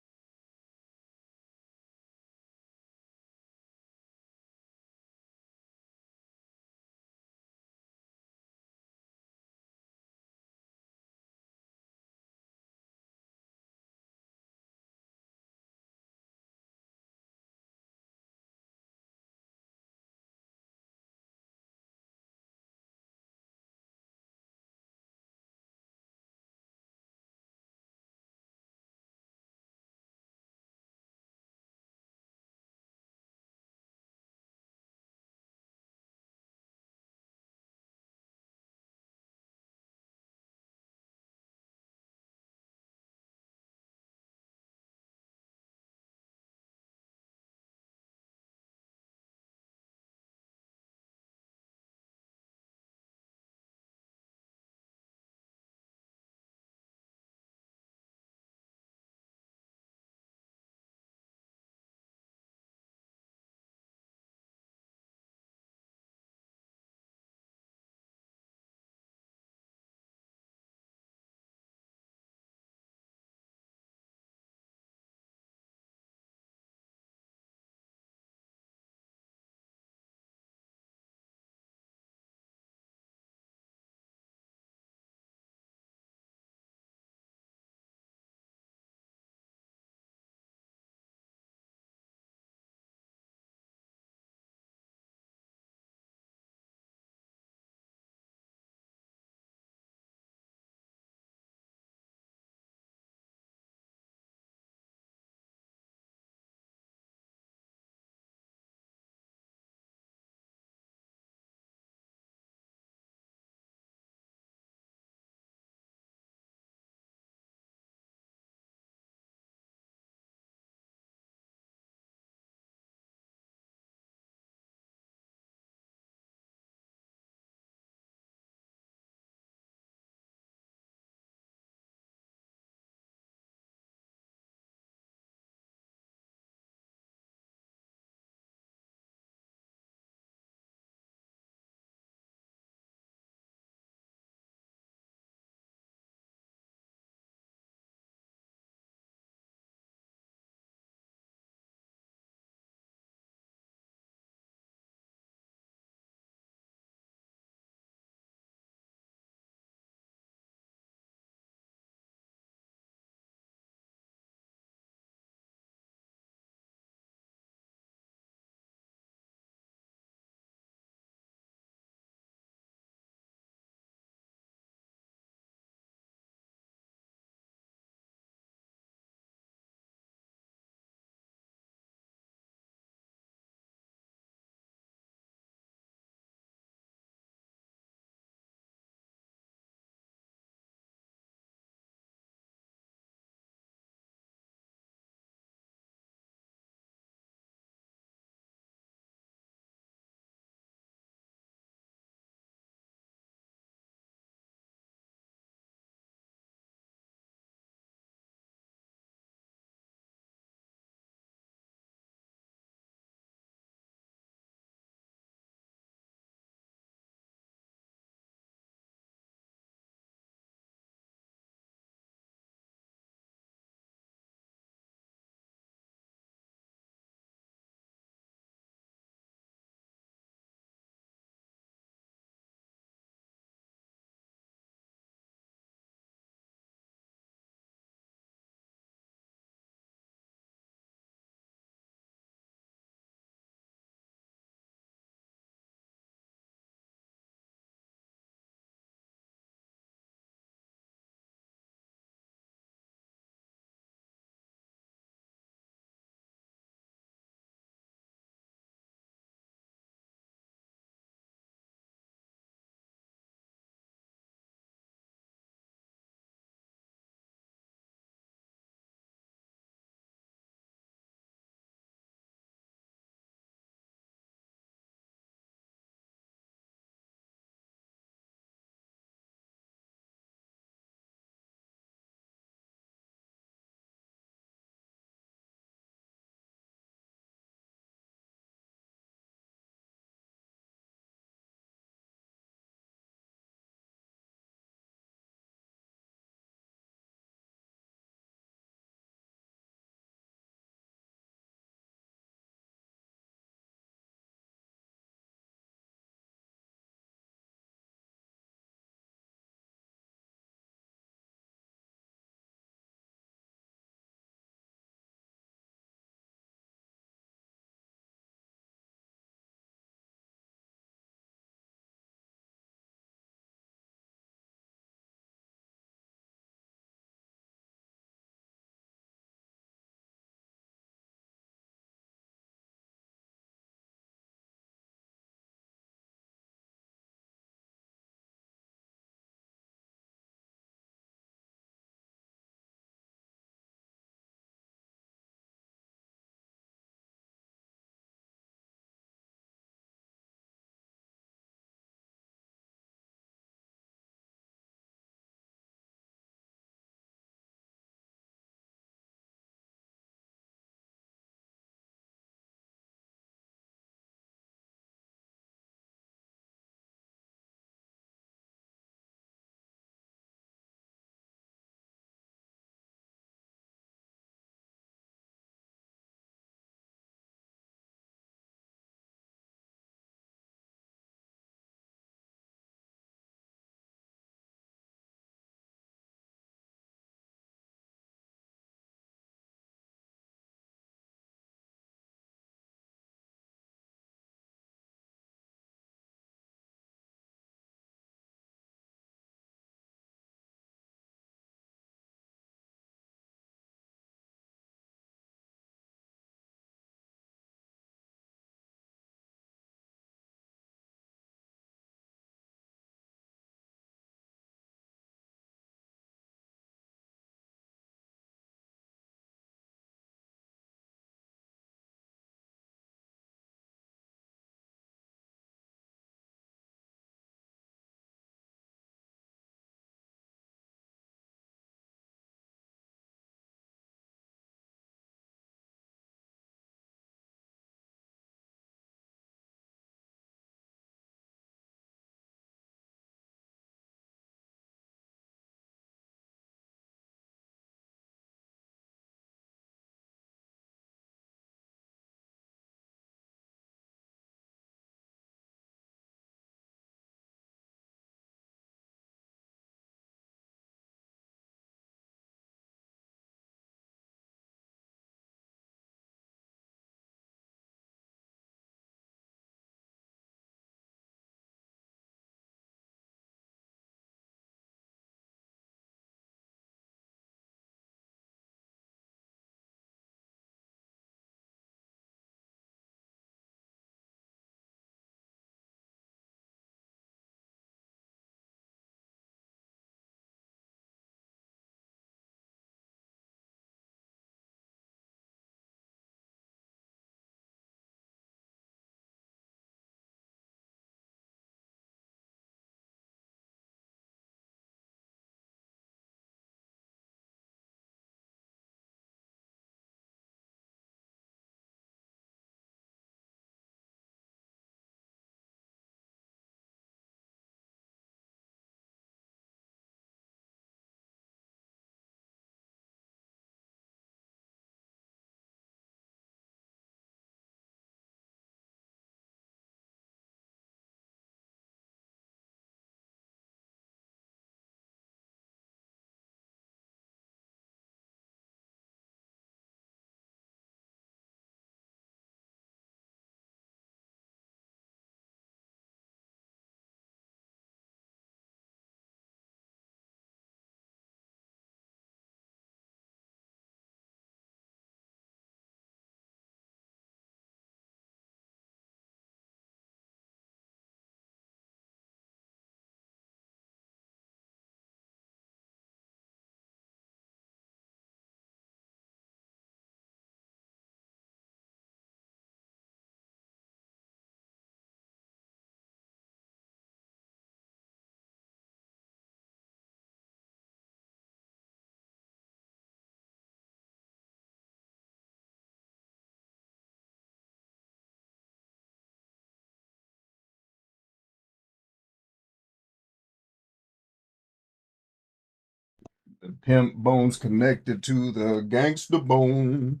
S1: The pimp bone's connected to the gangster bone.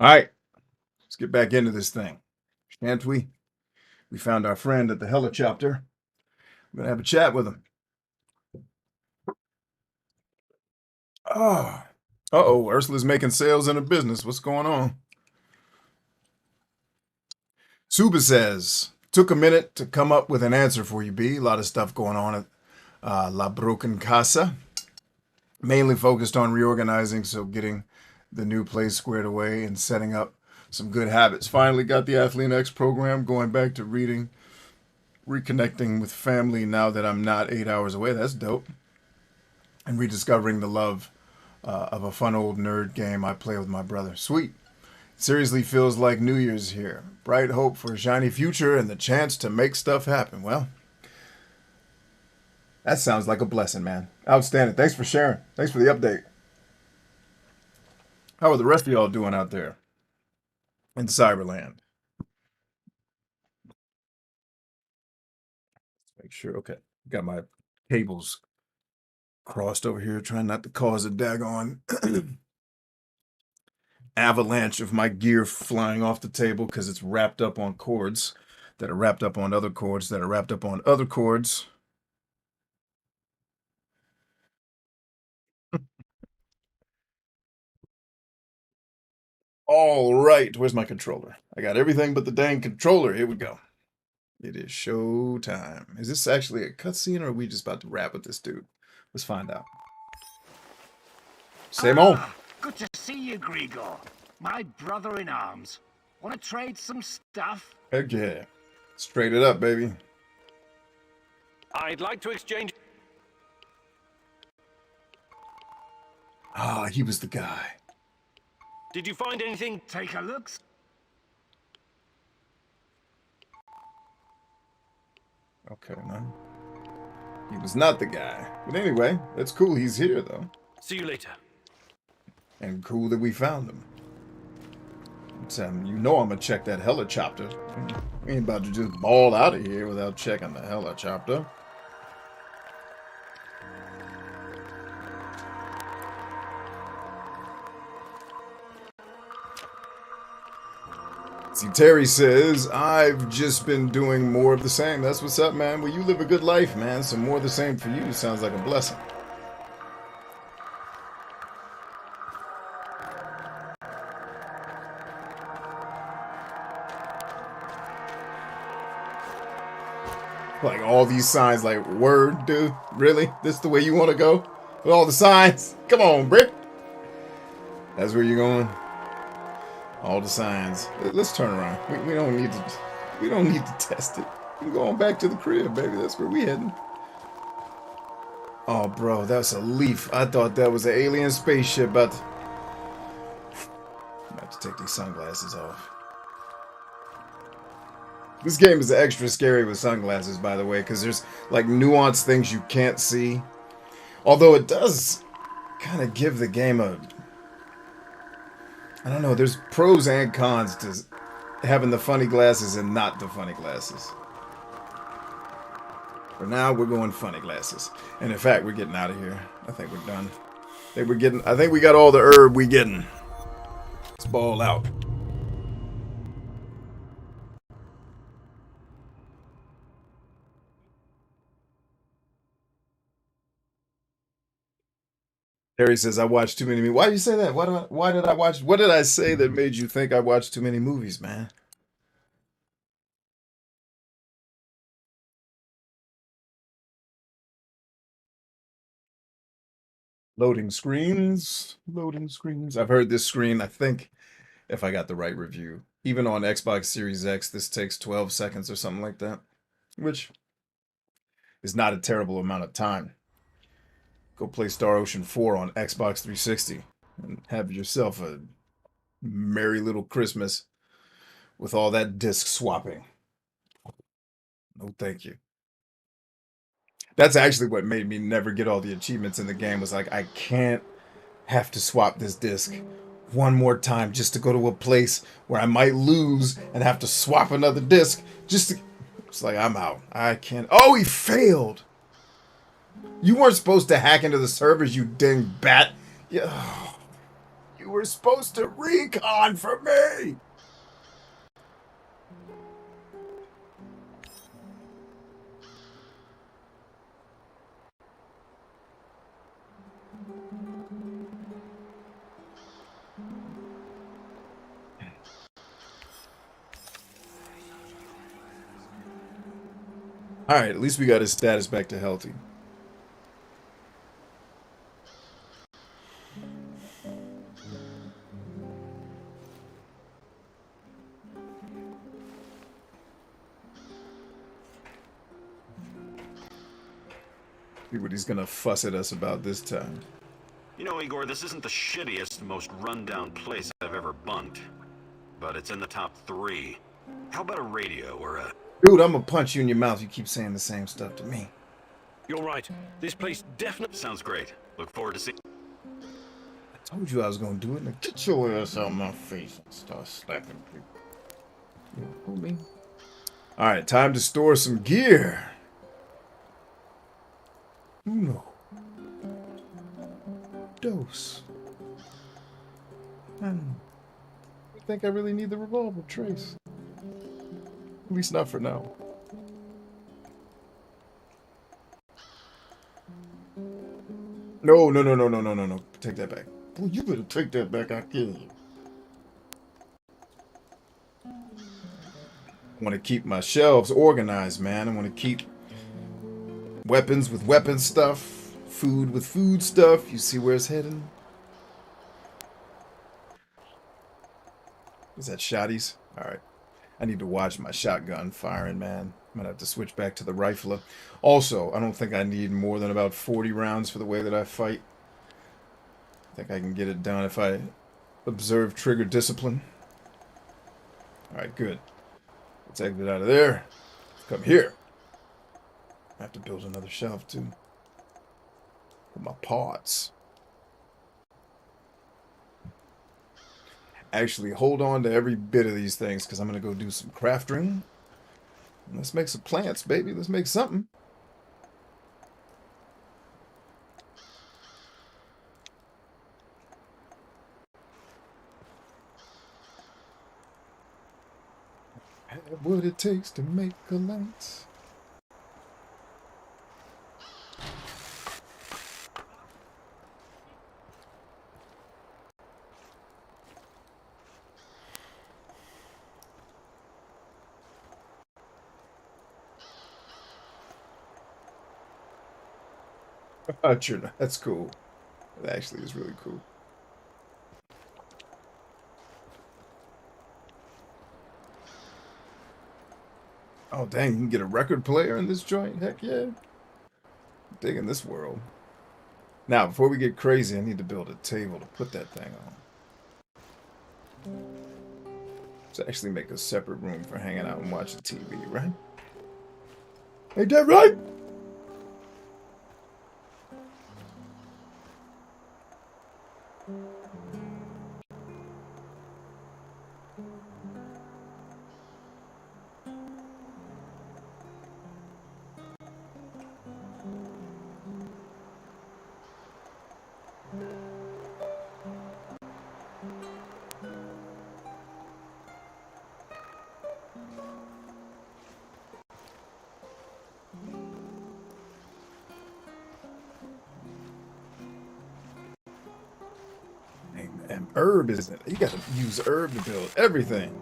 S1: All right, let's get back into this thing, shan't we? We found our friend at the helicopter. We're gonna have a chat with him. Oh, uh-oh, Ursula's making sales in her business. What's going on? Suba says, took a minute to come up with an answer for you, B. A lot of stuff going on at La Broken Casa. Mainly focused on reorganizing, so getting the new place squared away and setting up some good habits. Finally got the Athlete X program, going back to reading, reconnecting with family now that I'm not 8 hours away. That's dope. And rediscovering the love of a fun old nerd game I play with my brother. Sweet. Seriously feels like New Year's here. Bright hope for a shiny future and the chance to make stuff happen. Well, that sounds like a blessing, man. Outstanding. Thanks for sharing. Thanks for the update. How are the rest of y'all doing out there in Cyberland? Let's make sure. Okay. Got my cables crossed over here, trying not to cause a daggone avalanche of my gear flying off the table because it's wrapped up on cords that are wrapped up on other cords that are wrapped up on other cords. All right, where's my controller? I got everything but the dang controller. Here we go. It is show time. Is this actually a cutscene, or are we just about to rap with this dude? Let's find out. Same old.
S9: Good to see you, Grigor. My brother in arms. Want to trade some stuff?
S1: Heck yeah. Straight it up, baby.
S3: I'd like to exchange...
S1: Ah, he was the guy.
S3: Did you find anything?
S9: Take a look.
S1: Okay, man. He was not the guy. But anyway, that's cool. He's here, though.
S3: See you later.
S1: And cool that we found him. You know I'm gonna check that helicopter. We ain't about to just ball out of here without checking the helicopter. See, Terry says, I've just been doing more of the same. That's what's up, man. Well, you live a good life, man. So more of the same for you sounds like a blessing. Like all these signs, like, word, dude? Really? This is the way you want to go? With all the signs? Come on, Brick. That's where you're going? All the signs. Let's turn around. We don't need to test it. We're going back to the crib, baby. That's where we heading. Oh, bro, that's a leaf. I thought that was an alien spaceship, but I'm about to take these sunglasses off. This game is extra scary with sunglasses, by the way, because there's like nuanced things you can't see. Although it does kind of give the game a... I don't know, there's pros and cons to having the funny glasses and not the funny glasses. For now, we're going funny glasses. And in fact, we're getting out of here. I think we're done. I think we got all the herb we getting. Let's ball out. Harry says, I watched too many movies. Why do you say that? Why did I watch? What did I say that made you think I watched too many movies, man? Loading screens. Loading screens. I've heard this screen, I think, if I got the right review. Even on Xbox Series X, this takes 12 seconds or something like that. Which is not a terrible amount of time. Go play Star Ocean 4 on Xbox 360 and have yourself a merry little Christmas with all that disc swapping. No, thank you. That's actually what made me never get all the achievements in the game. Was like, I can't have to swap this disc one more time just to go to a place where I might lose and have to swap another disc just to... It's like, I'm out. I can't... Oh, he failed! You weren't supposed to hack into the servers, you dang bat. You were supposed to recon for me. Alright, at least we got his status back to healthy. See what he's gonna fuss at us about this time.
S2: You know, Igor, this isn't the shittiest, most run-down place I've ever bunked. But it's in the top 3. How about a radio or a...
S1: Dude, I'm gonna punch you in your mouth. You keep saying the same stuff to me.
S3: You're right. This place definitely...
S2: Sounds great. Look forward to seeing...
S1: I told you I was gonna do it. Now get your ass out of my face and start slapping people. You know me? Alright, time to store some gear. Uno. Dos. I think I really need the revolver, Trace. At least not for now. No. Take that back. Well, you better take that back. I kill you. I want to keep my shelves organized, man. I want to keep weapons with weapon stuff, food with food stuff. You see where it's heading? Is that shotties? Alright. I need to watch my shotgun firing, man. I'm gonna have to switch back to the rifler. Also, I don't think I need more than about 40 rounds for the way that I fight. I think I can get it done if I observe trigger discipline. Alright, good. Let's exit out of there. Come here. I have to build another shelf, too. For my pots. Actually, hold on to every bit of these things, because I'm going to go do some crafting. Let's make some plants, baby. Let's make something. Have what it takes to make a light. That's cool. That actually is really cool. Oh, dang, you can get a record player in this joint? Heck yeah. I'm digging this world. Now, before we get crazy, I need to build a table to put that thing on. Let's actually make a separate room for hanging out and watching TV, right? Ain't that right? And herb isn't it? You gotta use herb to build everything.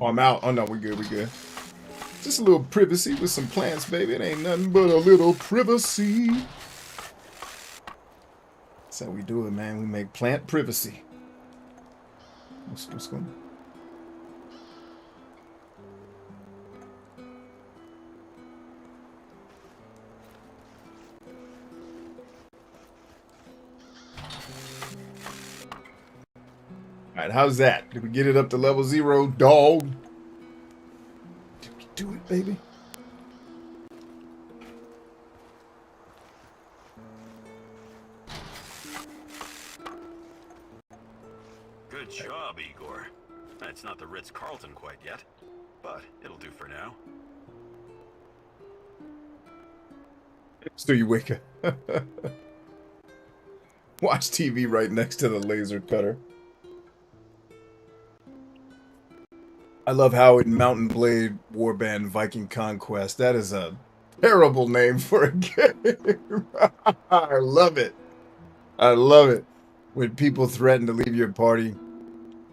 S1: Oh, I'm out. Oh, no, we good, we good. Just a little privacy with some plants, baby. It ain't nothing but a little privacy. That's how we do it, man. We make plant privacy. What's going on? Alright, how's that? Did we get it up to level 0, dog? Did we do it, baby?
S2: Good job, Igor. It's not the Ritz-Carlton quite yet, but it'll do for now.
S1: So you wake up. Watch TV right next to the laser cutter. I love how in Mountain Blade Warband Viking Conquest, that is a terrible name for a game. I love it. I love it. When people threaten to leave your party,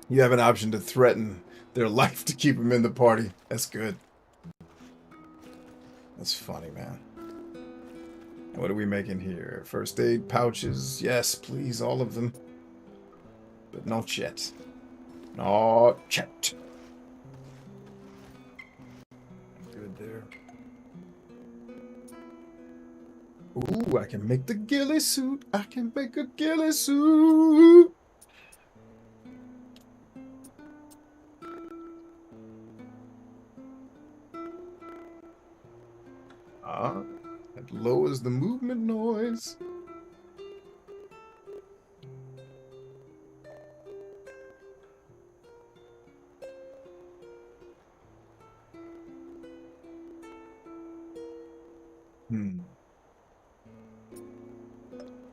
S1: you have an option to threaten their life to keep them in the party. That's good. That's funny, man. What are we making here? First aid pouches. Yes, please, all of them. But not yet. Not yet. Good there. Ooh, I can make the ghillie suit. I can make a ghillie suit. That lowers the movement noise.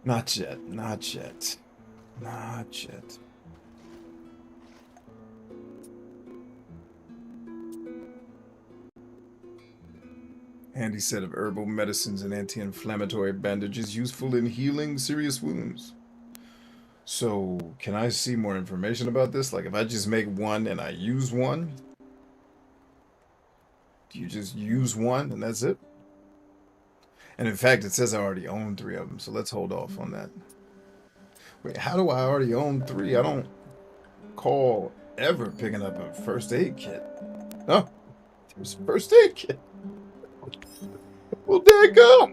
S1: Not yet, not yet. Not yet. Handy set of herbal medicines and anti-inflammatory bandages useful in healing serious wounds. So, can I see more information about this? Like, if I just make one and I use one? Do you just use one and that's it? And in fact, it says I already own 3 of them, so let's hold off on that. Wait, how do I already own 3? I don't call ever picking up a first aid kit. Oh, there's a first aid kit. Well, there you go.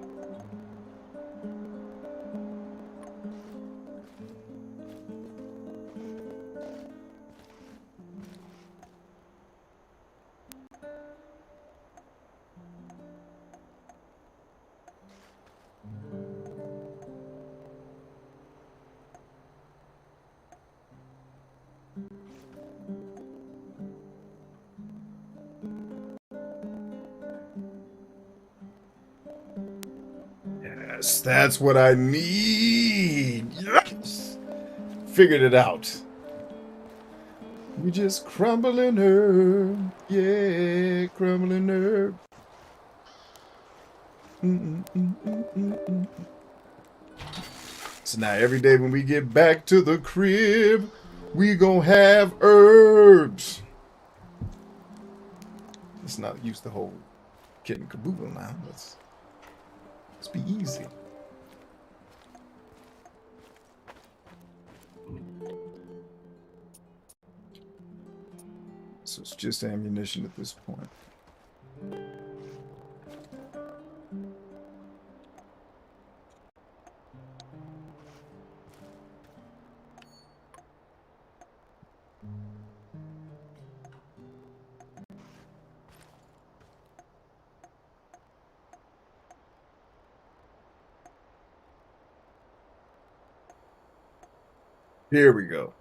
S1: Yes, that's what I need. Yes. Figured it out. We just crumbling herb. Yeah, crumbling herb. So now every day when we get back to the crib, we gonna have herbs. Let's not use the whole kit and caboodle now. Let's be easy. So it's just ammunition at this point. Here we go.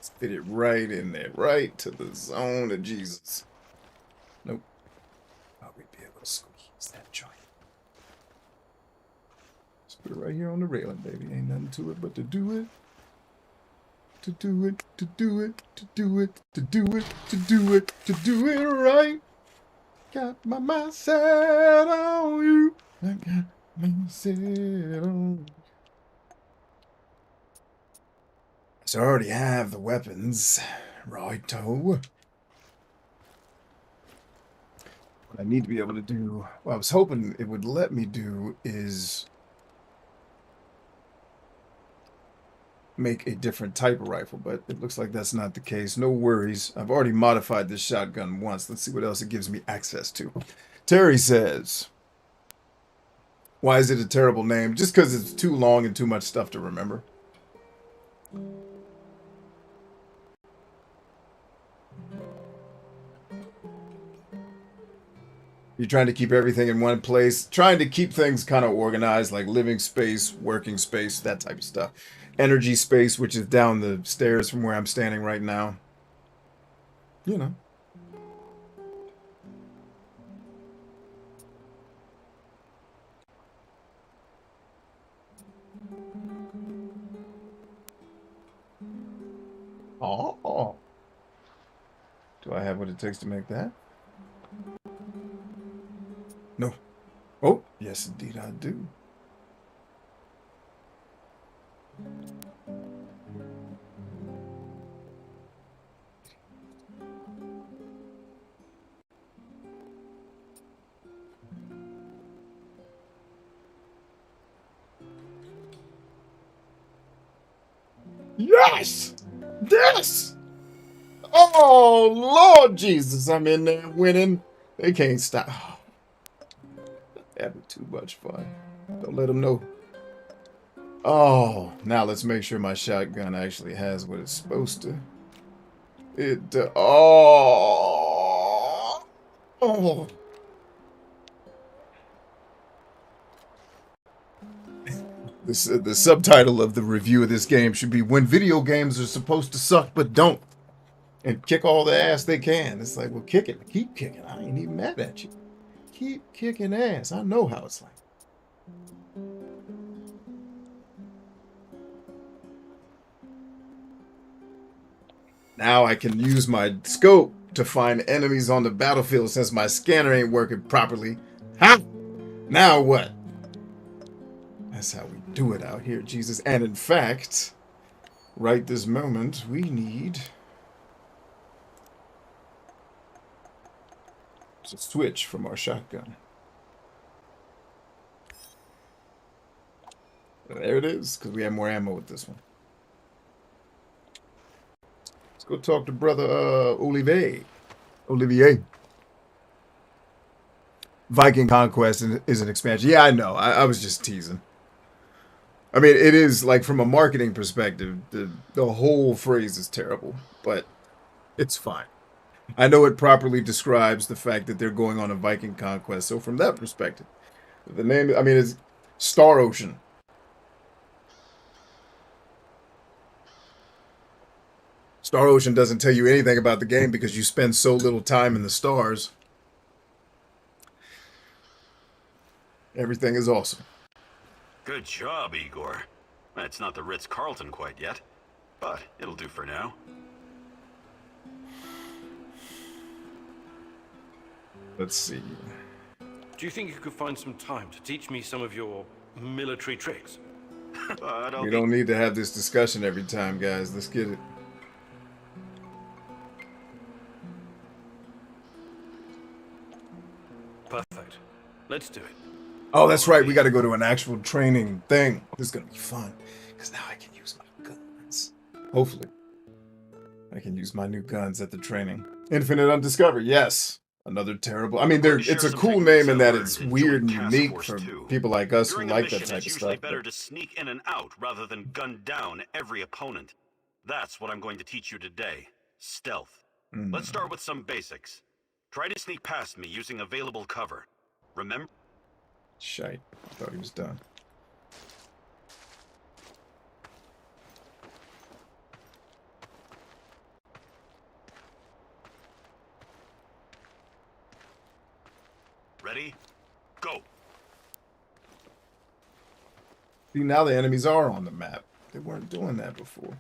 S1: Let's fit it right in there, right to the zone of Jesus. Nope. Oh, we'd be able to squeeze that joint. Just put it right here on the railing, baby. Ain't nothing to it but to do it. To do it, to do it, to do it, to do it, to do it, to do it right. Got my mind set on you. I got my set on you. So I already have the weapons. Righto. What I need to be able to do, what I was hoping it would let me do is make a different type of rifle, but it looks like that's not the case. No worries. I've already modified this shotgun once. Let's see what else it gives me access to. Terry says, why is it a terrible name? Just because it's too long and too much stuff to remember. You're trying to keep everything in one place, trying to keep things kind of organized, like living space, working space, that type of stuff. Energy space, which is down the stairs from where I'm standing right now. You know. Oh. Do I have what it takes to make that? No. Oh, yes, indeed I do. Yes! Yes! Oh, Lord Jesus, I'm in there winning. They can't stop. Oh, having too much fun. Don't let them know. Oh, now let's make sure my shotgun actually has what it's supposed to. Oh. The subtitle of the review of this game should be "When Video Games Are Supposed to Suck But Don't, and Kick All the Ass They Can." It's like, well, kick it. Keep kicking. I ain't even mad at you. Keep kicking ass. I know how it's like. Now I can use my scope to find enemies on the battlefield since my scanner ain't working properly. Ha! Now what? That's how we do it out here, Jesus. And in fact, right this moment, we need to switch from our shotgun. There it is, because we have more ammo with this one. Let's go talk to brother Olivier. Viking Conquest is an expansion. Yeah, I know. I was just teasing. I mean, it is, like, from a marketing perspective, the whole phrase is terrible, but it's fine. I know it properly describes the fact that they're going on a Viking conquest, so from that perspective, the name, I mean, is Star Ocean. Star Ocean doesn't tell you anything about the game because you spend so little time in the stars. Everything is awesome.
S2: Good job, Igor. It's not the Ritz-Carlton quite yet, but it'll do for now.
S1: Let's see.
S3: Do you think you could find some time to teach me some of your military tricks?
S1: We don't need to have this discussion every time, guys. Let's get it.
S3: Perfect. Let's do it.
S1: Oh, that's right. We got to go to an actual training thing. This is going to be fun. Because now I can use my guns. Hopefully. I can use my new guns at the training. Infinite Undiscovered. Yes. Another terrible... I mean, it's a cool name in that it's weird and unique for people like us who like that type of stuff.
S2: It's usually better to sneak in and out rather than gun down every opponent. That's what I'm going to teach you today. Stealth. Let's start with some basics. Try to sneak past me using available cover. Remember?
S1: Shite. I thought he was done.
S2: Ready? Go!
S1: See, now the enemies are on the map. They weren't doing that before.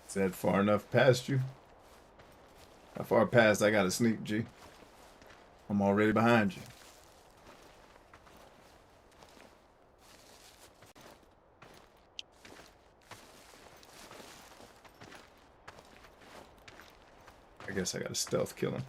S1: Is that far enough past you? How far past I gotta sneak, G? I'm already behind you. I guess I gotta stealth kill him.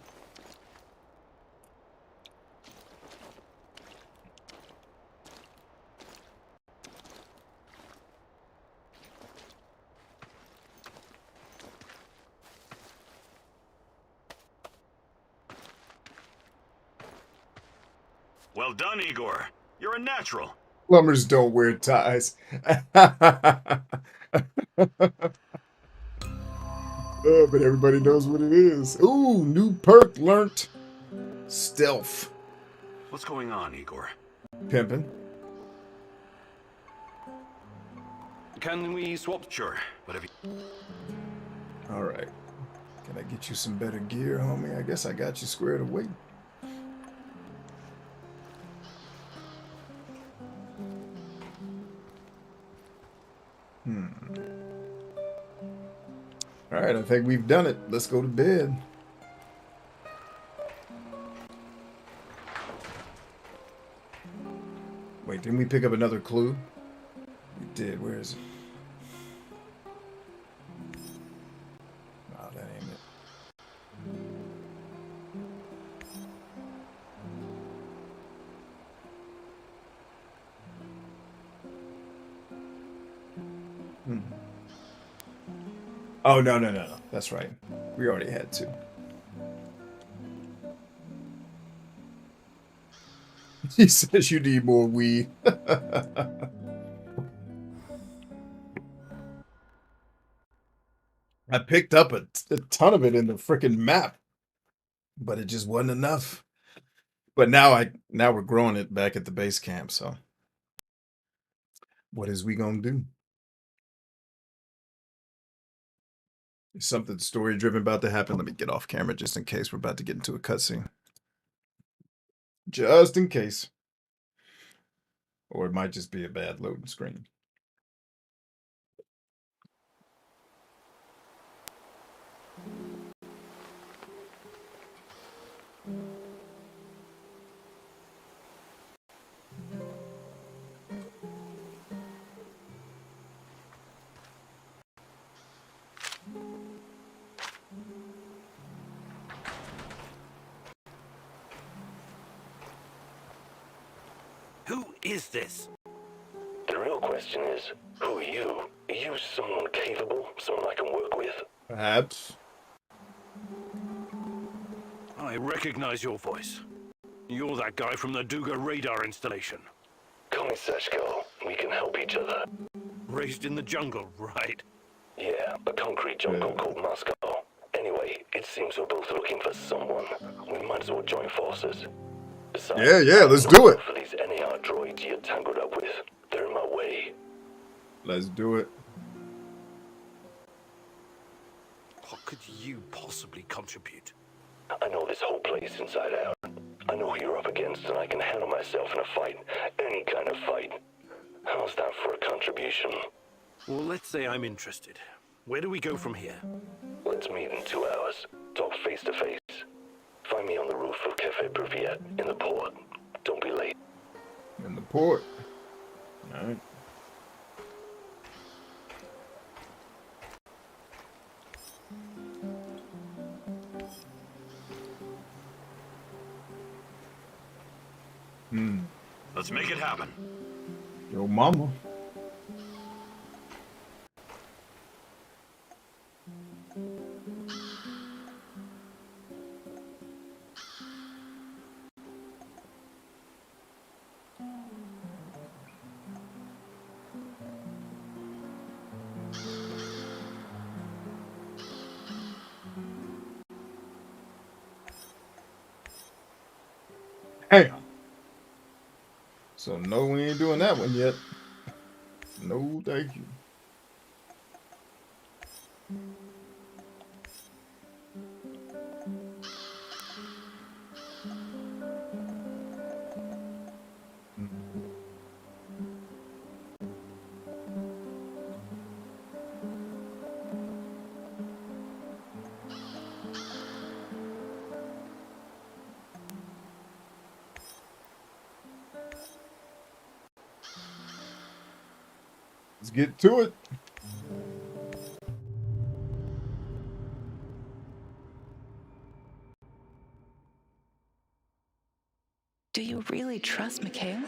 S2: Well done, Igor. You're a natural.
S1: Plumbers don't wear ties. Oh, but everybody knows what it is. Ooh, new perk learnt. Stealth.
S2: What's going on, Igor?
S1: Pimpin'.
S3: Can we swap?
S2: Sure, whatever.
S1: All right. Can I get you some better gear, homie? I guess I got you squared away. All right, I think we've done it. Let's go to bed. Wait, didn't we pick up another clue? We did. Where is it? Oh, that ain't it. Oh, no. That's right. We already had two. He says you need more weed. I picked up a ton of it in the freaking map, but it just wasn't enough. But now we're growing it back at the base camp, so what is we gonna do? Is something story driven about to happen? Let me get off camera just in case we're about to get into a cutscene. Just in case. Or it might just be a bad loading screen.
S3: Who is this?
S4: The real question is, who are you? Are you someone capable? Someone I can work with?
S1: Perhaps.
S3: I recognize your voice. You're that guy from the Duga radar installation.
S4: Call me Seshko. We can help each other.
S3: Raised in the jungle, right?
S4: Yeah, a concrete jungle called Moscow. Anyway, it seems we're both looking for someone. We might as well join forces. Besides,
S1: Yeah, let's do it.
S4: For these NAR droids you're tangled up with, they're in my way.
S1: Let's do it.
S3: What could you possibly contribute?
S4: I know this whole place inside out. I know who you're up against, and I can handle myself in a fight. Any kind of fight. How's that for a contribution?
S3: Well, let's say I'm interested. Where do we go from here?
S4: Let's meet in 2 hours. Talk face to face. Find me on the roof of Cafe Privyet in the port. Don't be late.
S1: In the port. All right.
S2: Let's make it happen.
S1: Yo, mama. Damn. So no, we ain't doing that one yet. No, thank you. Let's get to it.
S10: Do you really trust Mikhail?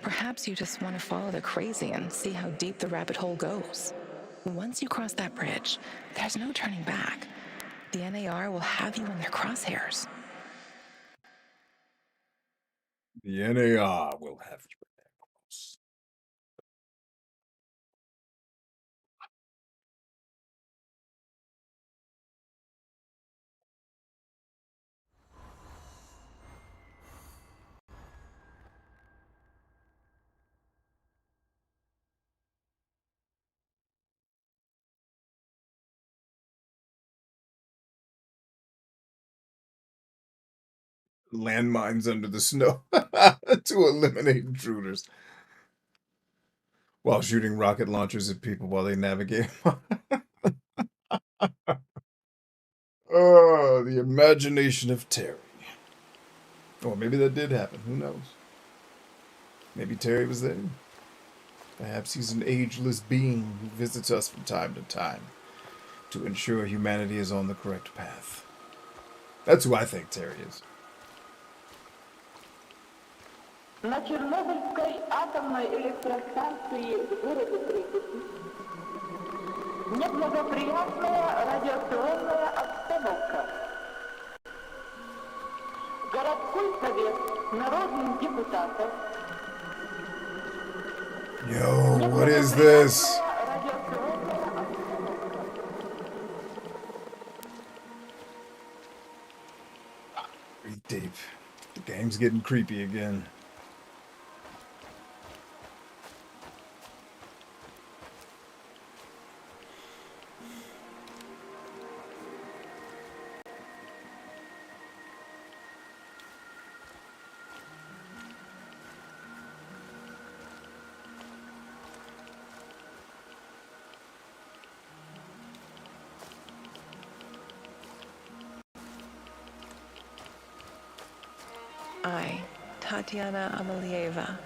S10: Perhaps you just want to follow the crazy and see how deep the rabbit hole goes. Once you cross that bridge, there's no turning back. The NAR will have you in their crosshairs.
S1: The NAR will have you in their crosshairs. Landmines under the snow to eliminate intruders while shooting rocket launchers at people while they navigate. Oh, the imagination of Terry. Or maybe that did happen. Who knows? Maybe Terry was there. Perhaps he's an ageless being who visits us from time to time to ensure humanity is on the correct path. That's who I think Terry is.
S11: На Чернобыльской атомной электростанции в городе Припяти неблагоприятная радиационная обстановка. Городской совет народных депутатов.
S1: Yo, what is this? Breathe deep. The game's getting creepy again.
S10: I, Tatiana Amelieva.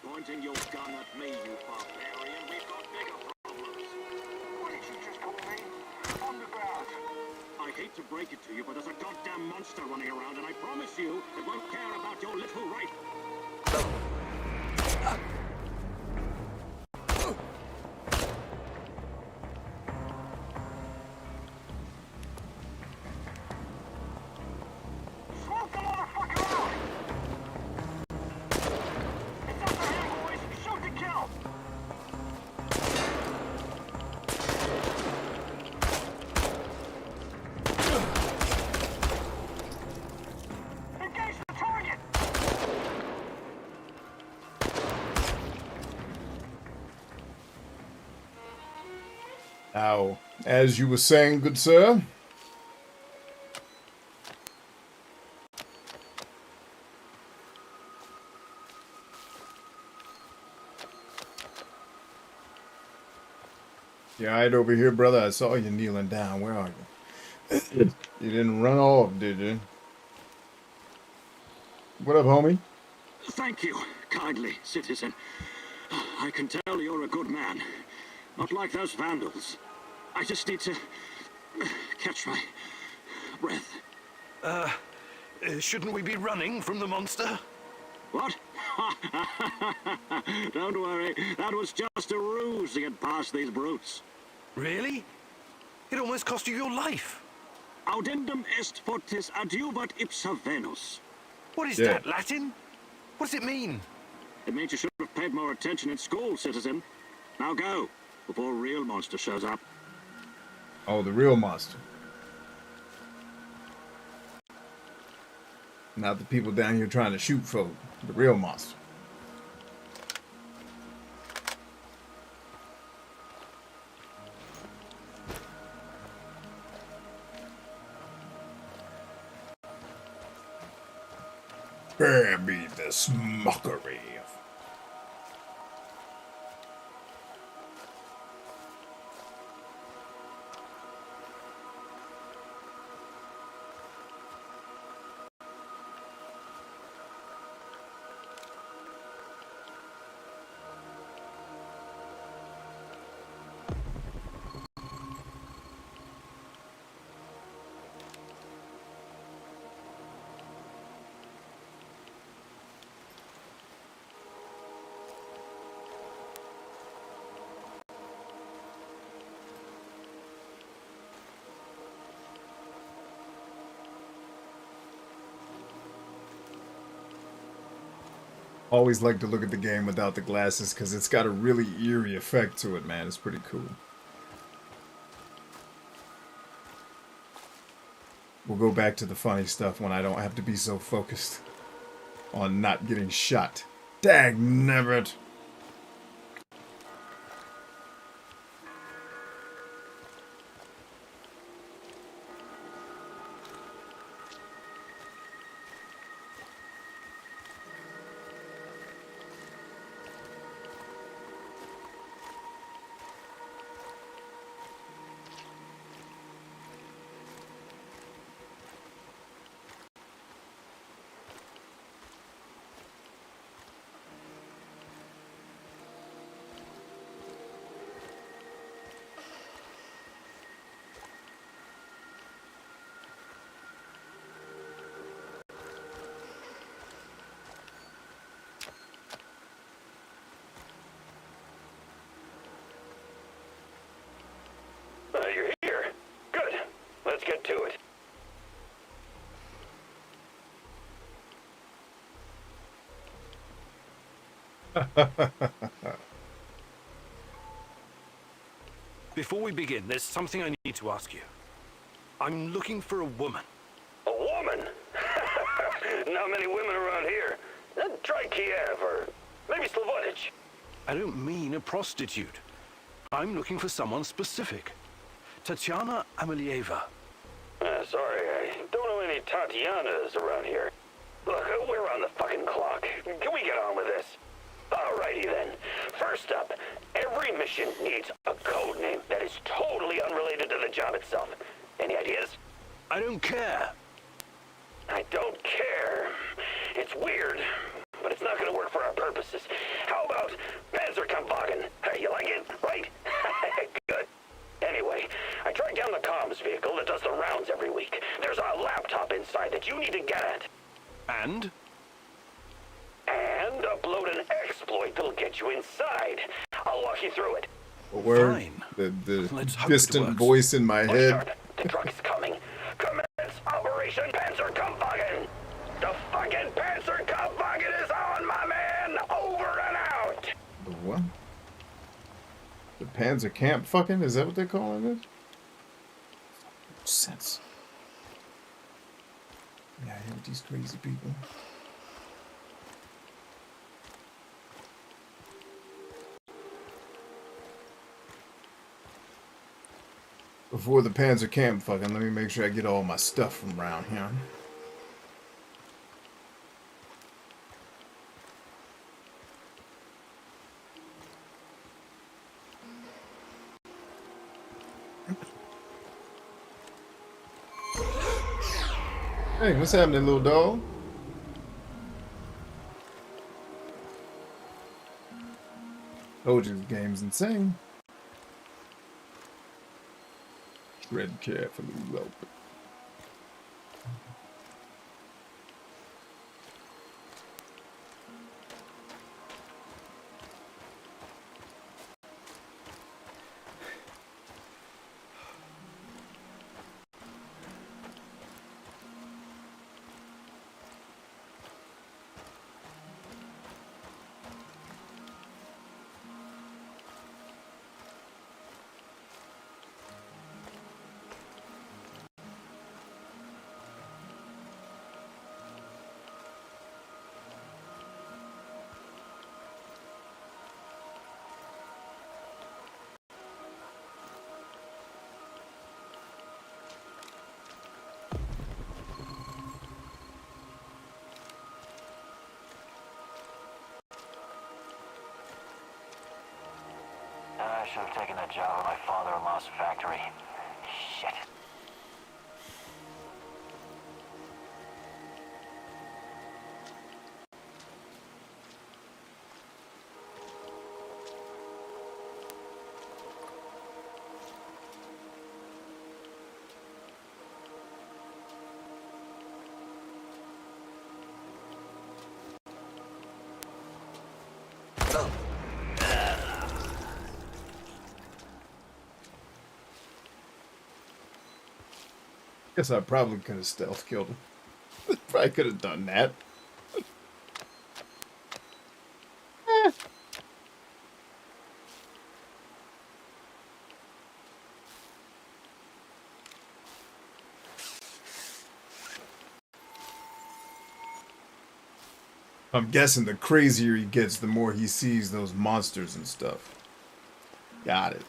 S7: Pointing your gun at me, you barbarian. We've got bigger problems. What did you just call me? Underground. I hate to break it to you, but there's a goddamn monster running around, and I promise you, it won't care about your little rifle.
S1: Now, as you were saying, good sir, You all right over here, brother? I saw you kneeling down. Where are you? You didn't run off, did you? What up, homie?
S7: Thank you, kindly, citizen. I can tell you're a good man. Not like those vandals. I just need to catch my breath.
S3: Shouldn't we be running from the monster?
S7: What? Don't worry, that was just a ruse to get past these brutes.
S3: Really? It almost cost you your life.
S7: Audendum est fortis adiubat ipsa Venus.
S3: What is that, Latin? What does it mean?
S7: It means you should have paid more attention in school, citizen. Now go, before a real monster shows up.
S1: Oh, the real monster. Not the people down here trying to shoot folk. The real monster. Spare me this mockery. Always like to look at the game without the glasses because it's got a really eerie effect to it, man. It's pretty cool. We'll go back to the funny stuff when I don't have to be so focused on not getting shot. Dagnabbit.
S4: You're here. Good. Let's get to it.
S3: Before we begin, there's something I need to ask you. I'm looking for a woman.
S4: A woman? Not many women around here. Try Kiev or maybe Slavonich.
S3: I don't mean a prostitute. I'm looking for someone specific. Tatiana Amelieva.
S4: Sorry, I don't know any Tatianas around here. Look, we're on the fucking clock. Can we get on with this? Alrighty then. First up, every mission needs a code name that is totally unrelated to the job itself. Any ideas?
S3: I don't care.
S4: I don't care. It's weird, but it's not gonna work for our purposes. How about Panzerkampfwagen? You like it, right? Good. Anyway, I tracked down the comms vehicle that does the rounds every week. There's a laptop inside that you need to get at.
S3: And?
S4: And upload an exploit that'll get you inside. I'll walk you through it.
S1: Where
S3: Fine.
S1: the
S3: Let's hope
S1: distant
S3: it works.
S1: voice in my
S4: Look
S1: head.
S4: sharp. The truck is coming. Commence Operation Panzerkampfwagen. The fucking Panzerkampfwagen is on, my man. Over and out.
S1: The what? The Panzer Camp fucking? Is that what they're calling it? Sense. Yeah, I hate these crazy people. Before the Panzer Camp fucking, let me make sure I get all my stuff from around here. Hey, what's happening, little dog? Told you the game's insane. Tread carefully, welcome.
S4: I should have taken that job at my father-in-law's factory. Shit.
S1: Guess I probably could have stealth killed him. Probably could have done that. I'm guessing the crazier he gets, the more he sees those monsters and stuff. Got it.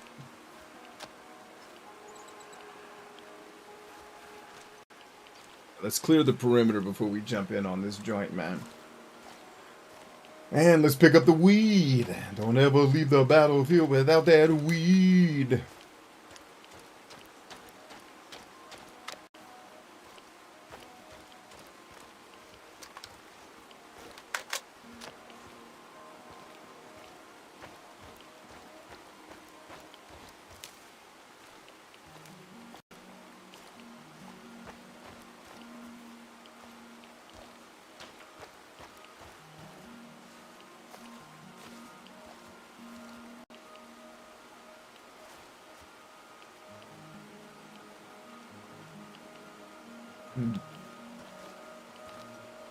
S1: Let's clear the perimeter before we jump in on this joint, man. And let's pick up the weed. Don't ever leave the battlefield without that weed.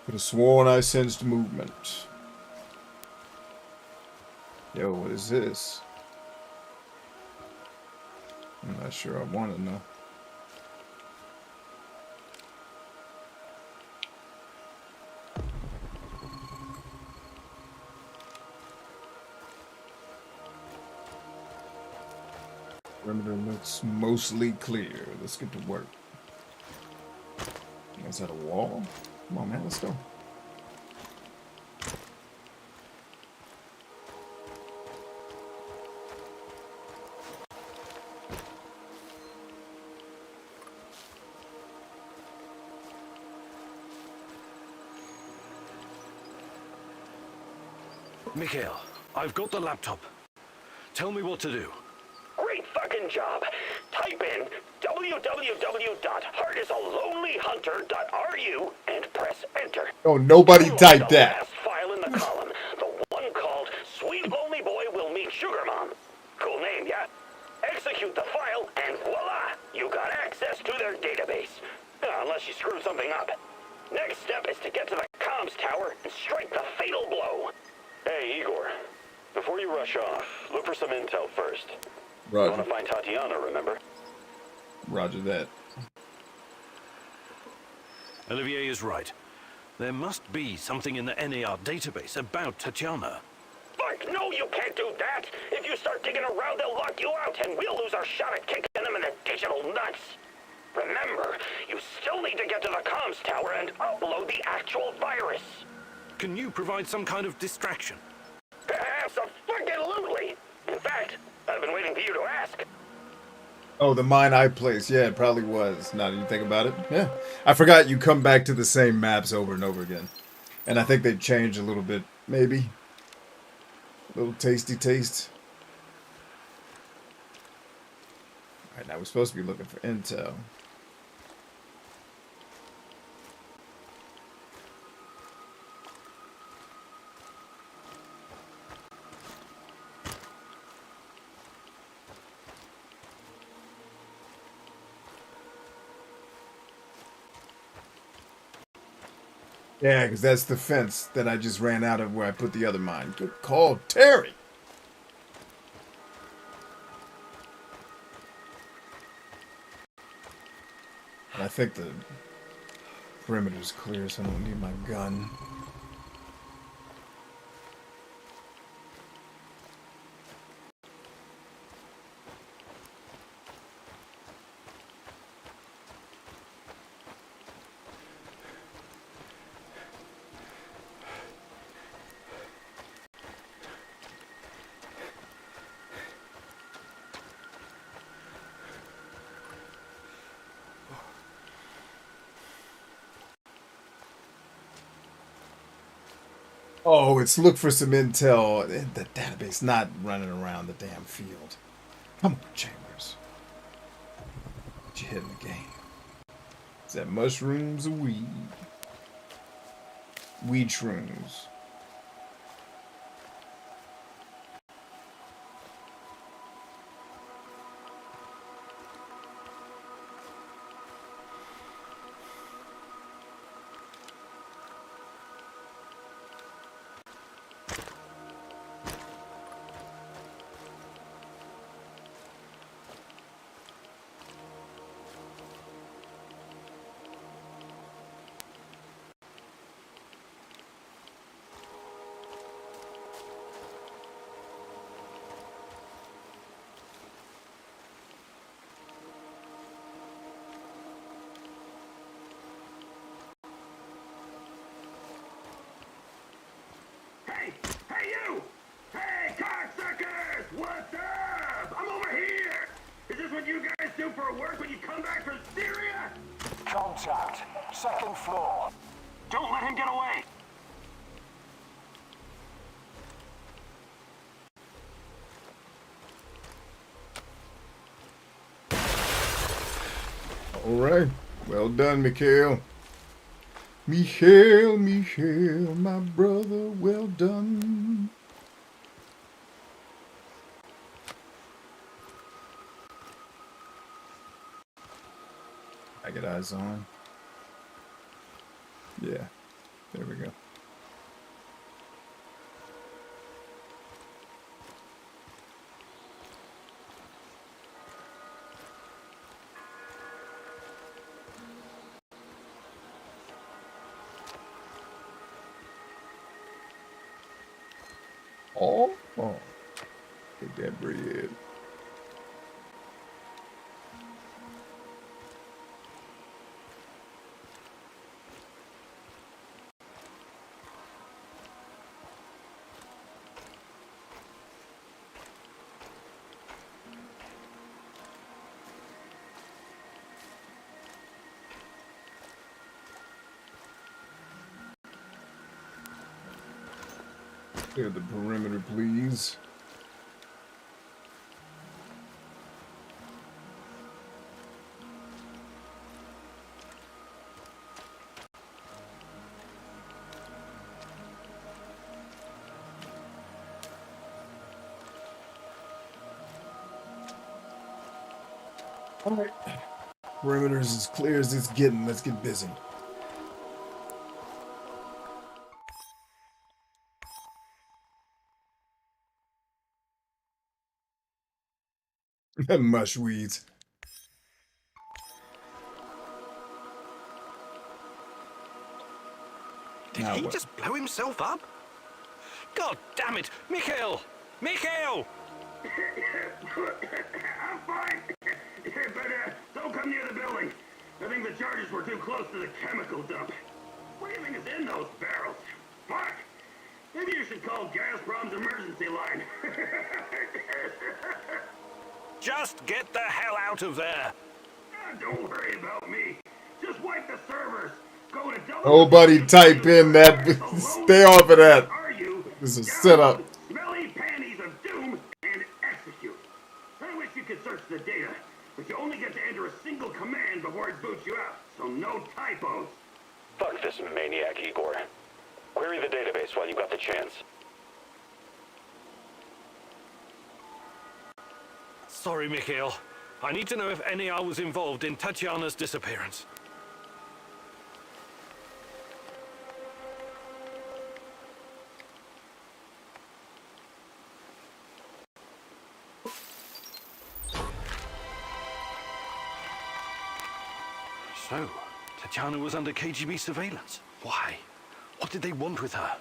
S1: Could have sworn I sensed movement. Yo, what is this? I'm not sure I want to know. Perimeter looks mostly clear. Let's get to work. Is that a wall? Come on, man, let's go.
S3: Mikhail, I've got the laptop. Tell me what to do.
S4: Great fucking job. Type in www.heartisalonelyhunter.ru and press enter.
S1: Oh, nobody typed
S4: The
S1: that.
S4: last file in the column, the one called Sweet Lonely Boy Will Meet Sugar Mom. Cool name, yeah? Execute the file and voila, you got access to their database. Unless you screwed something up. Next step is to get to the comms tower and strike the fatal blow. Hey, Igor. Before you rush off, look for some intel first.
S1: Roger.
S4: You want to find Tatiana, remember?
S1: Roger that.
S3: Olivier is right. There must be something in the NAR database about Tatiana.
S4: Fuck, no, you can't do that! If you start digging around, they'll lock you out, and we'll lose our shot at kicking them in the digital nuts. Remember, you still need to get to the comms tower and upload the actual virus.
S3: Can you provide some kind of distraction?
S4: Absolutely! In fact, I've been waiting for you to ask.
S1: Oh, the mine I placed. Yeah, it probably was. Now that you think about it. Yeah. I forgot you come back to the same maps over and over again. And I think they changed a little bit, maybe. A little tasty taste. Alright, now we're supposed to be looking for intel. Yeah, because that's the fence that I just ran out of where I put the other mine. Good call, Terry! And I think the perimeter's clear, so I don't need my gun. Oh, it's look for some intel in the database, not running around the damn field. Come on, Chambers. What you hitting the game? Is that mushrooms or weed? Weed shrooms.
S7: Hey! Hey, you! Hey, cocksuckers! What's up? I'm over here! Is this what you guys do for work when you come back from Syria?
S9: Contact. Second floor.
S7: Don't let him get away!
S1: Alright. Well done, Mikhail. Mikhail, my brother, well done. I get eyes on. Yeah, there we go. Oh, take that bread. Clear the perimeter, please. All right. Perimeter's as clear as it's getting. Let's get busy. Mushweeds.
S3: Did he just blow himself up? God damn it! Mikhail! Mikhail!
S7: I'm fine! But don't come near the building. I think the charges were too close to the chemical dump. What do you think is in those barrels? Fuck! Maybe you should call Gazprom's emergency line.
S3: Just get the hell out of there.
S7: Don't worry about me. Just wipe the servers. Go to
S1: Nobody type in that. Stay off of that. This is a setup.
S7: Smelly panties of doom and execute. I wish you could search the data, but you only get to enter a single command before it boots you out, so no typos.
S4: Fuck this maniac, Igor. Query the database while you got the chance.
S3: Sorry, Mikhail. I need to know if NER was involved in Tatiana's disappearance. So, Tatiana was under KGB surveillance. Why? What did they want with her?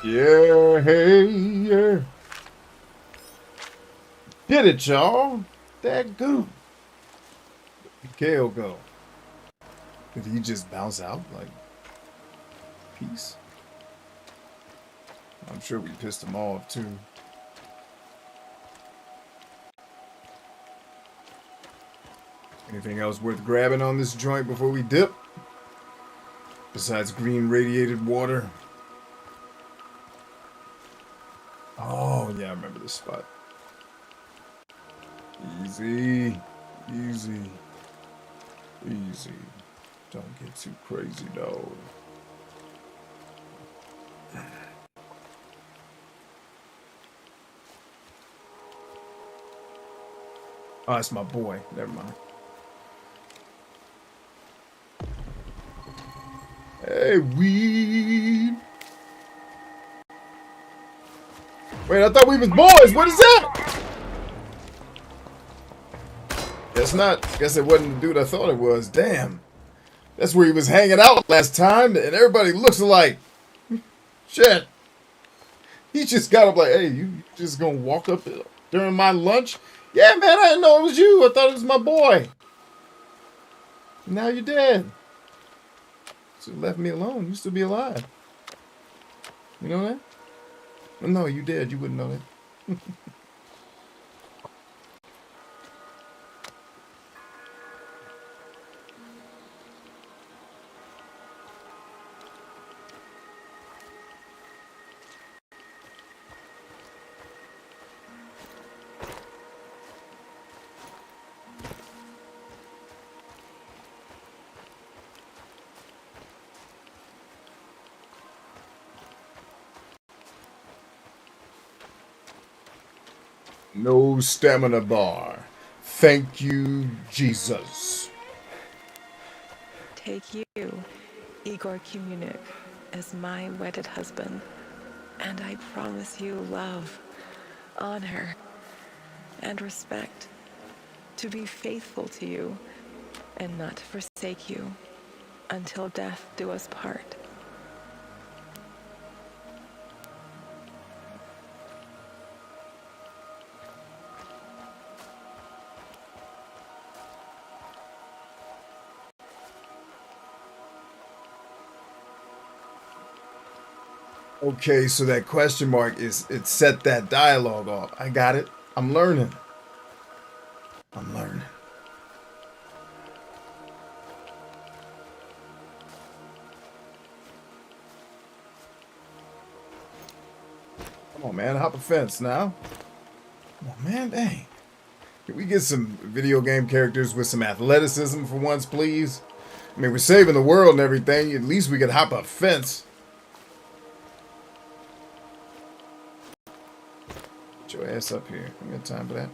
S1: Yeah, hey, yeah. Did it, y'all. That goo. Mikhail go. Did he just bounce out like peace? I'm sure we pissed him off too. Anything else worth grabbing on this joint before we dip? Besides green radiated water? Oh, yeah, I remember this spot. Easy. Easy. Easy. Don't get too crazy, though. Oh, that's my boy. Never mind. Hey, weed. Wait, I thought we was boys. What is that? Guess not. Guess it wasn't the dude I thought it was. Damn. That's where he was hanging out last time, and everybody looks alike. Shit. He just got up like, hey, you just gonna walk up during my lunch? Yeah, man, I didn't know it was you. I thought it was my boy. Now you're dead. So left me alone. You still be alive. You know that? Well, no, you dead. You wouldn't know that. No stamina bar. Thank you, Jesus.
S10: Take you, Igor Khymynuk, as my wedded husband, and I promise you love, honor, and respect, to be faithful to you and not to forsake you until death do us part.
S1: Okay, so that question mark it set that dialogue off. I got it. I'm learning. I'm learning. Come on, man. Hop a fence now. Come on, man. Dang. Can we get some video game characters with some athleticism for once, please? I mean, we're saving the world and everything. At least we could hop a fence. Get your ass up here. I got time for that.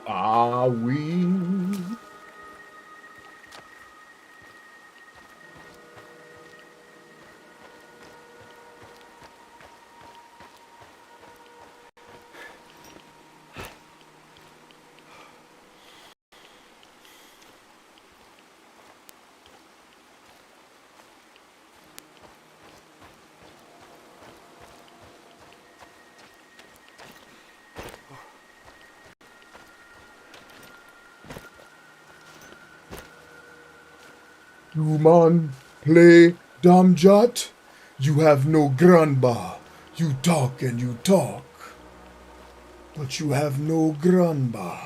S1: Are we? Human play damjat. You have no grandba. You talk and you talk, but you have no grandba.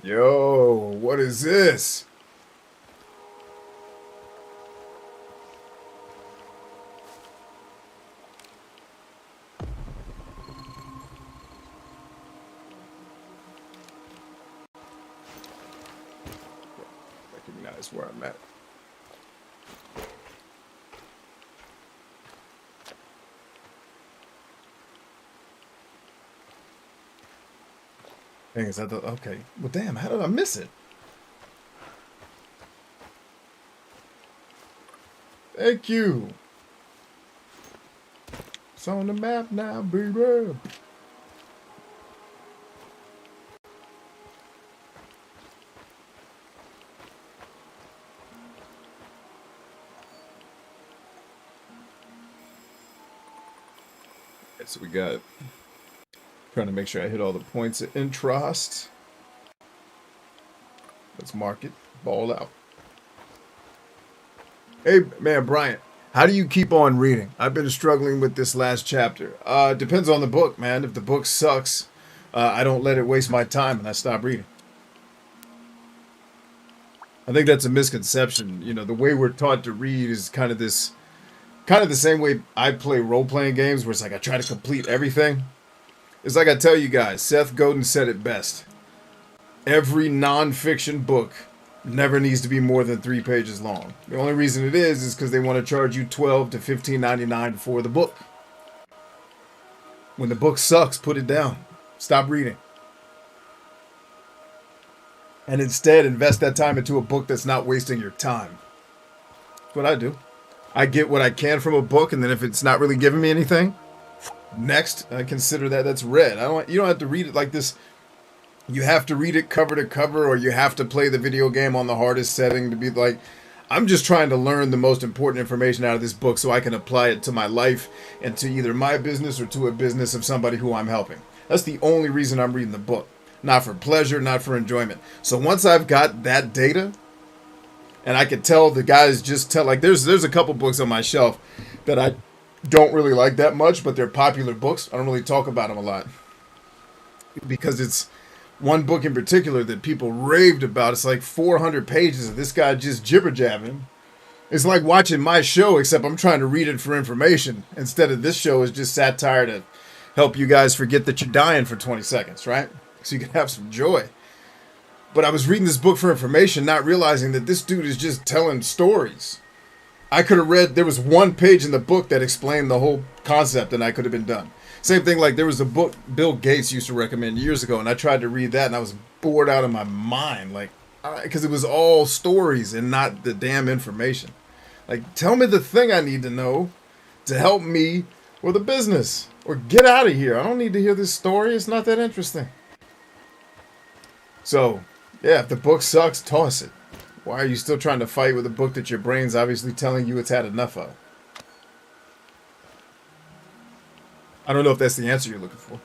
S1: Yo, what is this? Recognize where I'm at. Dang, is that the, okay. Well, damn, how did I miss it? Thank you. It's on the map now, baby. Okay, so we got... Trying to make sure I hit all the points of interest. Let's mark it. Ball out. Hey, man, Bryant, how do you keep on reading? I've been struggling with this last chapter. Depends on the book, man. If the book sucks, I don't let it waste my time and I stop reading. I think that's a misconception. You know, the way we're taught to read is kind of the same way I play role-playing games where it's like I try to complete everything. It's like I tell you guys, Seth Godin said it best. Every non-fiction book never needs to be more than 3 pages long. The only reason it is because they want to charge you $12 to $15.99 for the book. When the book sucks, put it down. Stop reading. And instead, invest that time into a book that's not wasting your time. That's what I do. I get what I can from a book, and then if it's not really giving me anything, next, I consider that's read. You don't have to read it like this. You have to read it cover to cover, or you have to play the video game on the hardest setting to be like, I'm just trying to learn the most important information out of this book so I can apply it to my life and to either my business or to a business of somebody who I'm helping. That's the only reason I'm reading the book. Not for pleasure, not for enjoyment. So once I've got that data, and I can tell the guys like there's a couple books on my shelf that I don't really like that much, but they're popular books. I don't really talk about them a lot because it's one book in particular that people raved about. It's like 400 pages of this guy just jibber-jabbing. It's like watching my show, except I'm trying to read it for information instead of this show is just satire to help you guys forget that you're dying for 20 seconds, right? So you can have some joy. But I was reading this book for information, not realizing that this dude is just telling stories. I could have read, there was one page in the book that explained the whole concept and I could have been done. Same thing, like there was a book Bill Gates used to recommend years ago, and I tried to read that, and I was bored out of my mind, like, because it was all stories and not the damn information. Like, tell me the thing I need to know to help me with a business, or get out of here. I don't need to hear this story. It's not that interesting. So, yeah, if the book sucks, toss it. Why are you still trying to fight with a book that your brain's obviously telling you it's had enough of? I don't know if that's the answer you're looking for.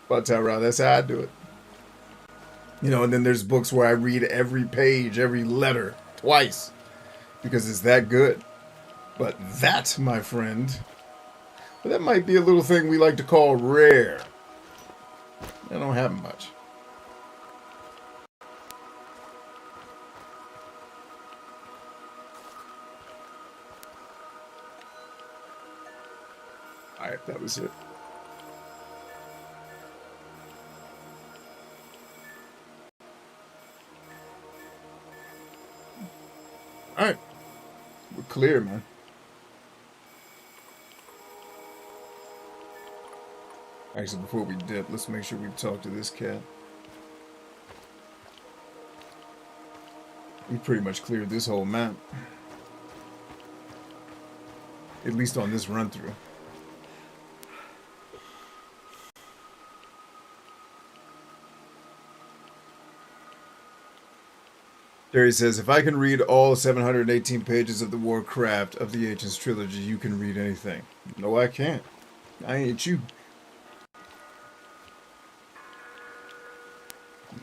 S1: But that's how I do it. You know, and then there's books where I read every page, every letter, twice. Because it's that good. But that, my friend, that might be a little thing we like to call rare. I don't have much. Alright, that was it. Alright. We're clear, man. Actually, before we dip, let's make sure we talk to this cat. We pretty much cleared this whole map. At least on this run-through. Jerry says, if I can read all 718 pages of the Warcraft of the Ancients trilogy, you can read anything. No, I can't. I ain't you.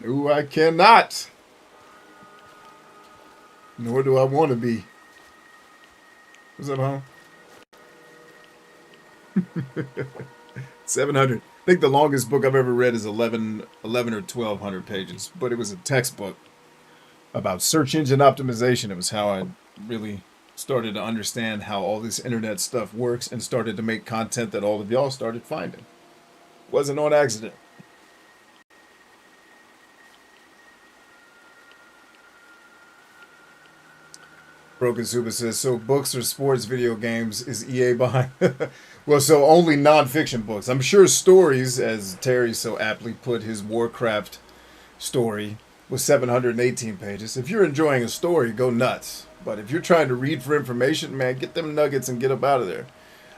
S1: No, I cannot. Nor do I want to be. What's up, home? 700. I think the longest book I've ever read is 11 or 1,200 pages. But it was a textbook about search engine optimization. It was how I really started to understand how all this internet stuff works and started to make content that all of y'all started finding. Wasn't on accident. Broken Super says, so books or sports video games is EA behind? Well, so only non-fiction books. I'm sure stories, as Terry so aptly put his Warcraft story, was 718 pages. If you're enjoying a story, go nuts. But if you're trying to read for information, man, get them nuggets and get up out of there.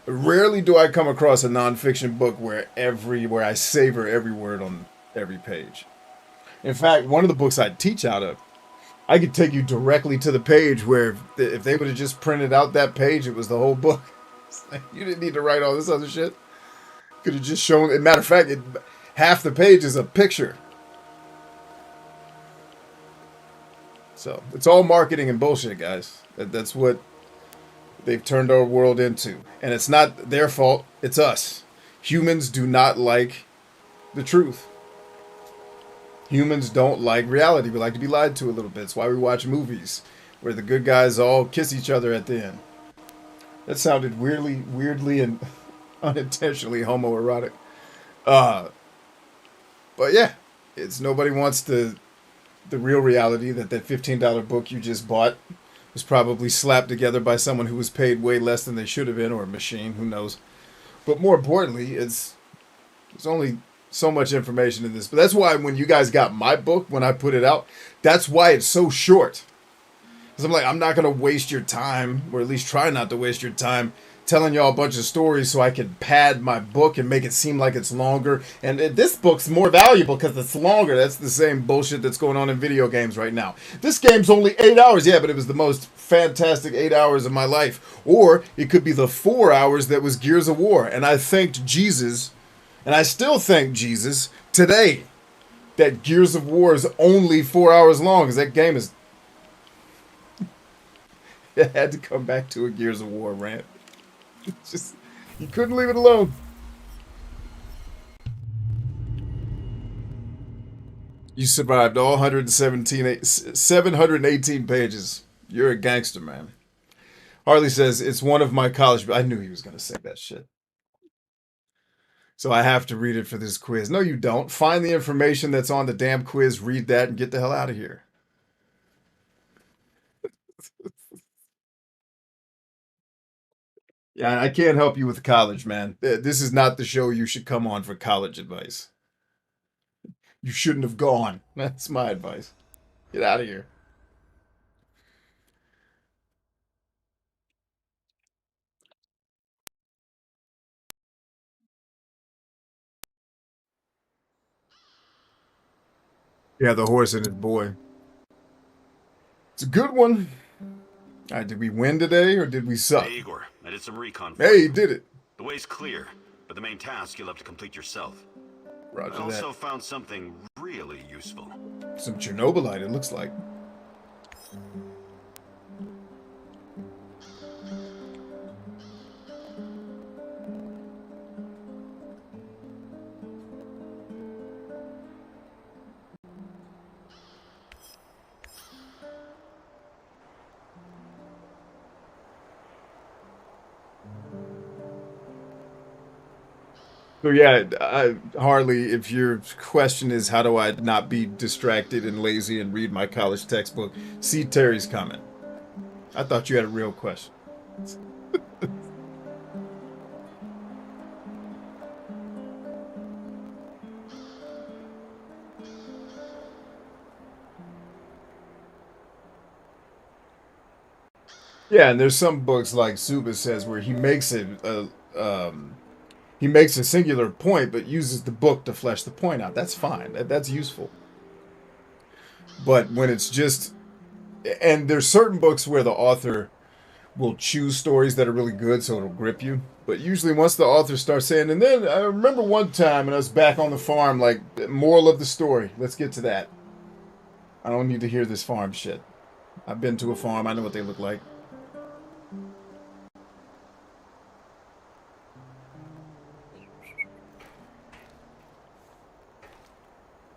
S1: Rarely do I come across a non-fiction book where I savor every word on every page. In fact, one of the books I teach out of, I could take you directly to the page where if they would have just printed out that page, it was the whole book. You didn't need to write all this other shit. Could have just shown. As a matter of fact, half the page is a picture. So it's all marketing and bullshit, guys. That's what they've turned our world into. And it's not their fault. It's us. Humans do not like the truth. Humans don't like reality. We like to be lied to a little bit. It's why we watch movies where the good guys all kiss each other at the end. That sounded weirdly and unintentionally homoerotic. But yeah, it's nobody wants the real reality that $15 book you just bought was probably slapped together by someone who was paid way less than they should have been, or a machine, who knows. But more importantly, there's only so much information in this. But that's why when you guys got my book, when I put it out, that's why it's so short. Because I'm like, I'm not going to waste your time, or at least try not to waste your time, telling y'all a bunch of stories so I can pad my book and make it seem like it's longer. And this book's more valuable because it's longer. That's the same bullshit that's going on in video games right now. This game's only 8 hours. Yeah, but it was the most fantastic 8 hours of my life. Or it could be the 4 hours that was Gears of War. And I thanked Jesus, and I still thank Jesus today, that Gears of War is only 4 hours long, because that game is... I had to come back to a Gears of War rant. It's just, you couldn't leave it alone. You survived all 718 pages. You're a gangster, man. Harley says, it's one of my college... I knew he was going to say that shit. So I have to read it for this quiz. No, you don't. Find the information that's on the damn quiz, read that, and get the hell out of here. Yeah, I can't help you with college, man. This is not the show you should come on for college advice. You shouldn't have gone. That's my advice. Get out of here. Yeah, the horse and his boy. It's a good one. All right, did we win today or did we suck?
S2: Hey, Igor, I did some recon for
S1: Hey,
S2: you.
S1: you did it.
S2: The way's clear, but the main task you'll have to complete yourself.
S1: Roger
S2: I also
S1: that.
S2: found something really useful.
S1: Some Chernobylite, it looks like. So yeah, Harley, if your question is how do I not be distracted and lazy and read my college textbook, see Terry's comment. I thought you had a real question. Yeah, and there's some books like Suba says where he makes he makes a singular point but uses the book to flesh the point out. That's fine. That's useful. But when it's just, and there's certain books where the author will choose stories that are really good so it'll grip you. But usually once the author starts saying, and then I remember one time and I was back on the farm, like, moral of the story. Let's get to that. I don't need to hear this farm shit. I've been to a farm. I know what they look like.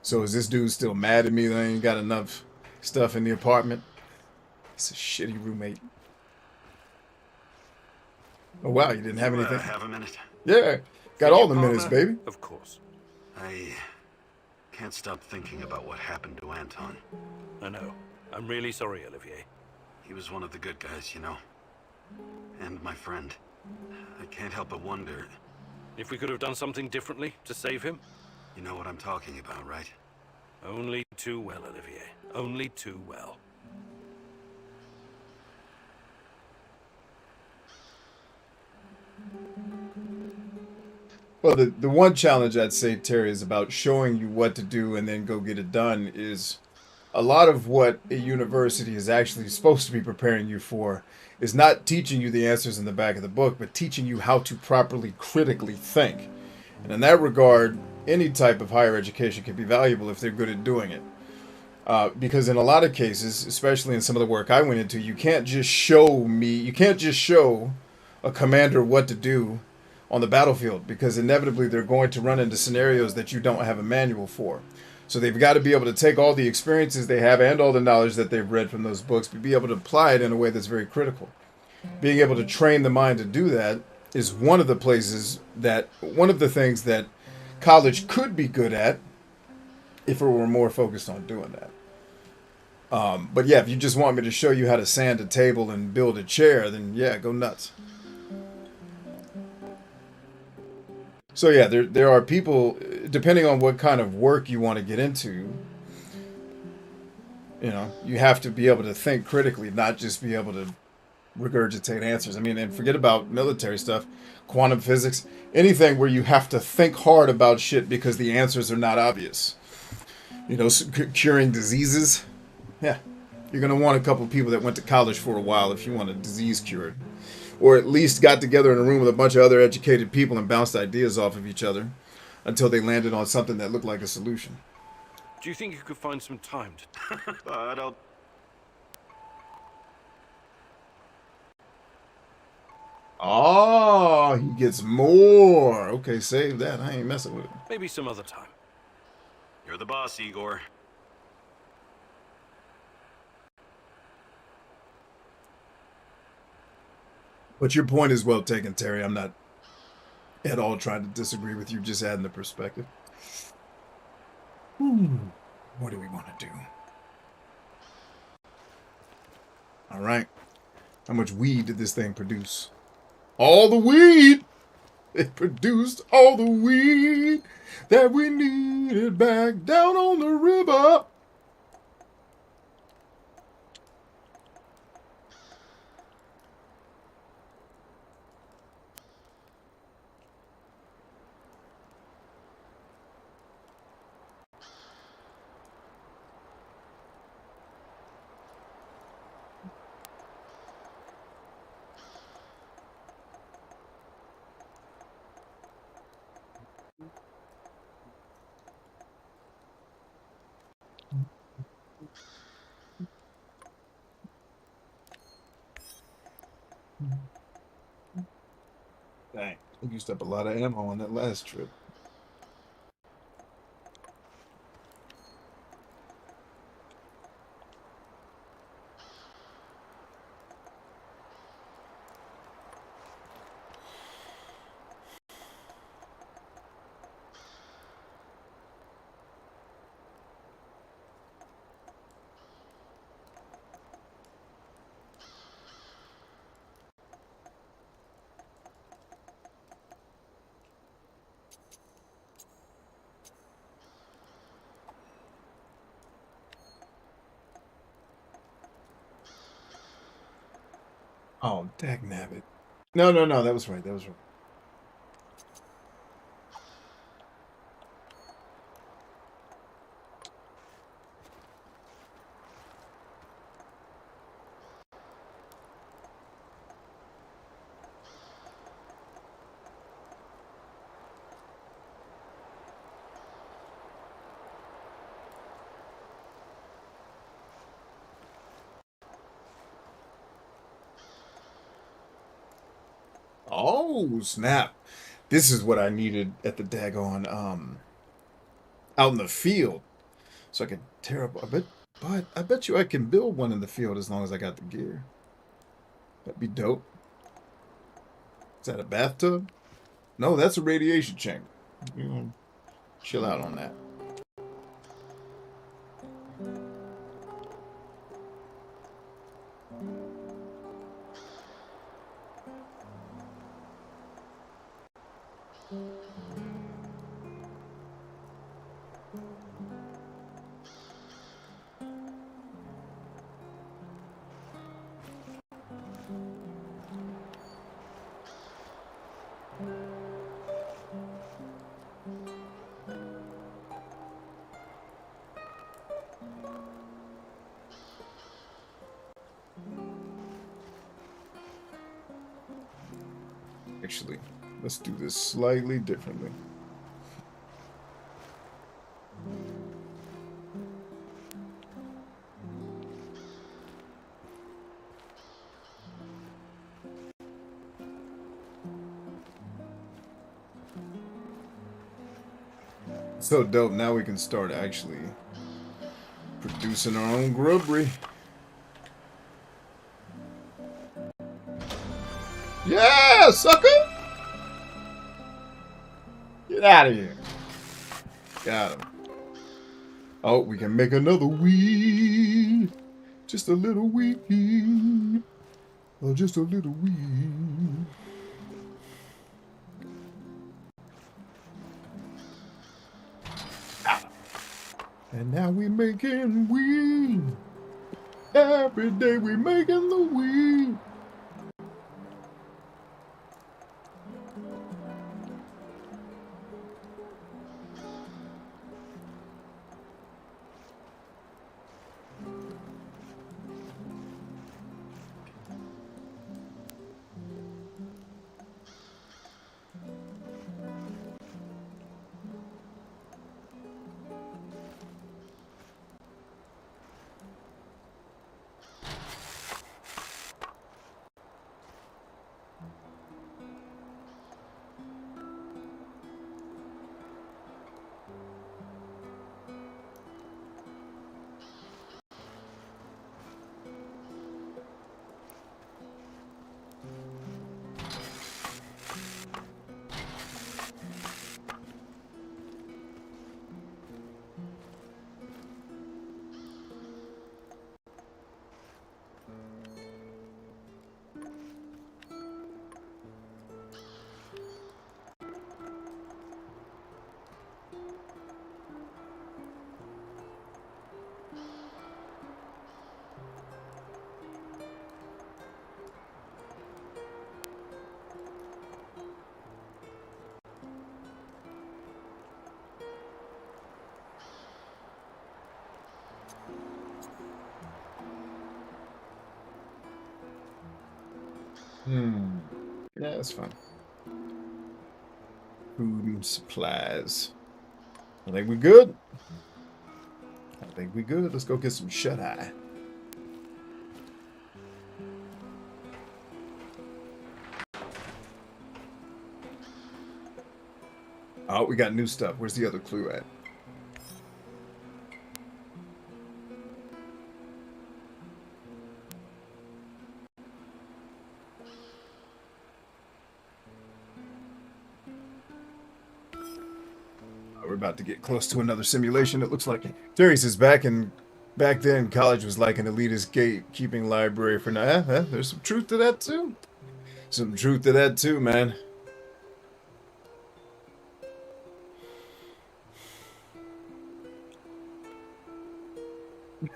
S1: So is this dude still mad at me that I ain't got enough stuff in the apartment? It's a shitty roommate. Oh wow, you didn't have anything?
S2: Have a minute?
S1: Yeah, got all the minutes, baby.
S3: Of course.
S2: I can't stop thinking about what happened to Anton.
S3: I know. I'm really sorry, Olivier.
S2: He was one of the good guys, you know. And my friend. I can't help but wonder.
S3: If we could have done something differently to save him?
S2: You know what I'm talking about, right?
S3: Only too well, Olivier. Only too well.
S1: Well, the one challenge I'd say, Terry, is about showing you what to do and then go get it done is a lot of what a university is actually supposed to be preparing you for is not teaching you the answers in the back of the book, but teaching you how to properly critically think. And in that regard, any type of higher education can be valuable if they're good at doing it. Because in a lot of cases, especially in some of the work I went into, you can't just show a commander what to do on the battlefield, because inevitably they're going to run into scenarios that you don't have a manual for. So they've got to be able to take all the experiences they have and all the knowledge that they've read from those books, but be able to apply it in a way that's very critical. Being able to train the mind to do that is one of the things that college could be good at if it were more focused on doing that. But yeah, if you just want me to show you how to sand a table and build a chair, then yeah, go nuts. So yeah, there are people, depending on what kind of work you want to get into, you know, you have to be able to think critically, not just be able to regurgitate answers. I mean, and forget about military stuff, quantum physics, anything where you have to think hard about shit because the answers are not obvious. You know, curing diseases. Yeah, you're going to want a couple of people that went to college for a while if you want a disease cured. Or at least got together in a room with a bunch of other educated people and bounced ideas off of each other until they landed on something that looked like a solution.
S3: Do you think you could find some time to...
S2: But I'll...
S1: Oh, he gets more. Okay, save that. I ain't messing with it.
S3: Maybe some other time.
S2: You're the boss, Igor.
S1: But your point is well taken, Terry. I'm not at all trying to disagree with you, just adding the perspective. What do we want to do? All right. How much weed did this thing produce? all the weed. It produced all the weed that we needed back down on the river. Dang, we used up a lot of ammo on that last trip. Oh, dagnabbit. No, that was right. That was right. Oh, snap. This is what I needed at the daggone, out in the field. So I could tear up, I bet you I can build one in the field as long as I got the gear. That'd be dope. Is that a bathtub? No, that's a radiation chamber. You know, chill out on that. Actually, let's do this slightly differently. So dope. Now we can start actually producing our own grubbery. Yeah, sucker! Get out of here. Got him. Oh, we can make another weed. Just a little weed. Oh, just a little weed. And now we making weed. Every day we making the weed. Yeah, that's fine. Food and supplies. I think we're good. I think we're good. Let's go get some shut-eye. Oh, we got new stuff. Where's the other clue at? We're about to get close to another simulation. It looks like Terry says back then college was like an elitist gatekeeping library for now. There's some truth to that too. Some truth to that too, man.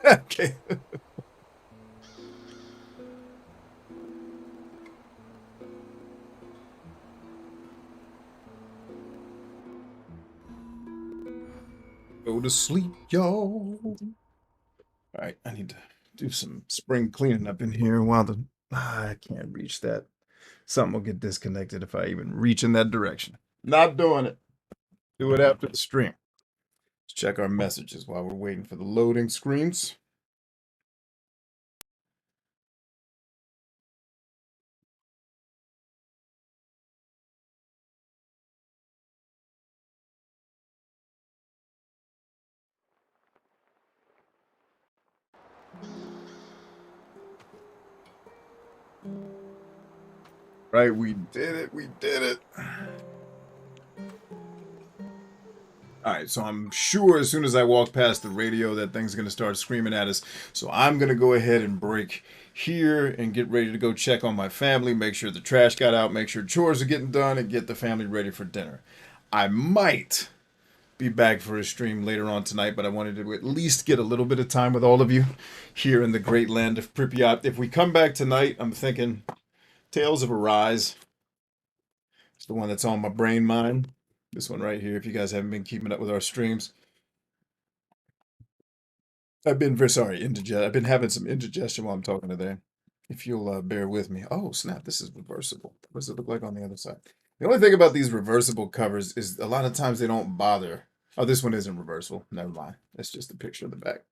S1: Okay. Go to sleep, y'all. All right, I need to do some spring cleaning up in here while I can't reach that. Something will get disconnected if I even reach in that direction. Not doing it. Do it after the stream. Let's check our messages while we're waiting for the loading screens. Right, we did it. We did it. All right, so I'm sure as soon as I walk past the radio, that thing's going to start screaming at us. So I'm going to go ahead and break here and get ready to go check on my family, make sure the trash got out, make sure chores are getting done, and get the family ready for dinner. I might be back for a stream later on tonight, but I wanted to at least get a little bit of time with all of you here in the great land of Pripyat. If we come back tonight, I'm thinking Tales of Arise. It's the one that's on my brain mind. This one right here, if you guys haven't been keeping up with our streams. I've been very sorry, I've been having some indigestion while I'm talking today. If you'll bear with me. Oh, snap, this is reversible. What does it look like on the other side? The only thing about these reversible covers is a lot of times they don't bother. Oh, this one isn't reversible. Never mind. That's just a picture of the back.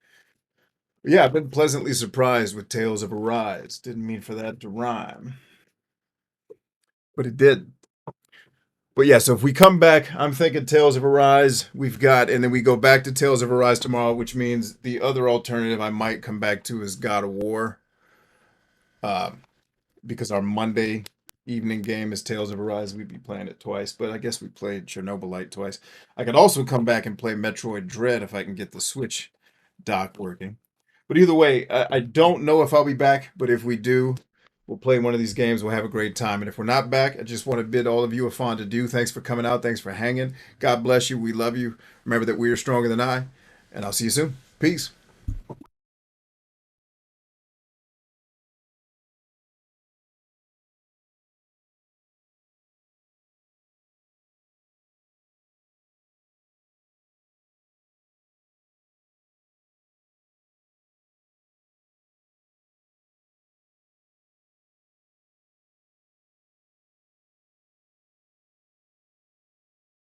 S1: But yeah, I've been pleasantly surprised with Tales of Arise. Didn't mean for that to rhyme. But it did. But yeah, so if we come back, I'm thinking Tales of Arise, we've got, and then we go back to Tales of Arise tomorrow, which means the other alternative I might come back to is God of War. Because our Monday evening game is Tales of Arise. We'd be playing it twice, but I guess we played Chernobylite twice. I could also come back and play Metroid Dread if I can get the Switch dock working. But either way, I don't know if I'll be back, but if we do, we'll play one of these games. We'll have a great time. And if we're not back, I just want to bid all of you a fond adieu. Thanks for coming out. Thanks for hanging. God bless you. We love you. Remember that we are stronger than I. And I'll see you soon. Peace.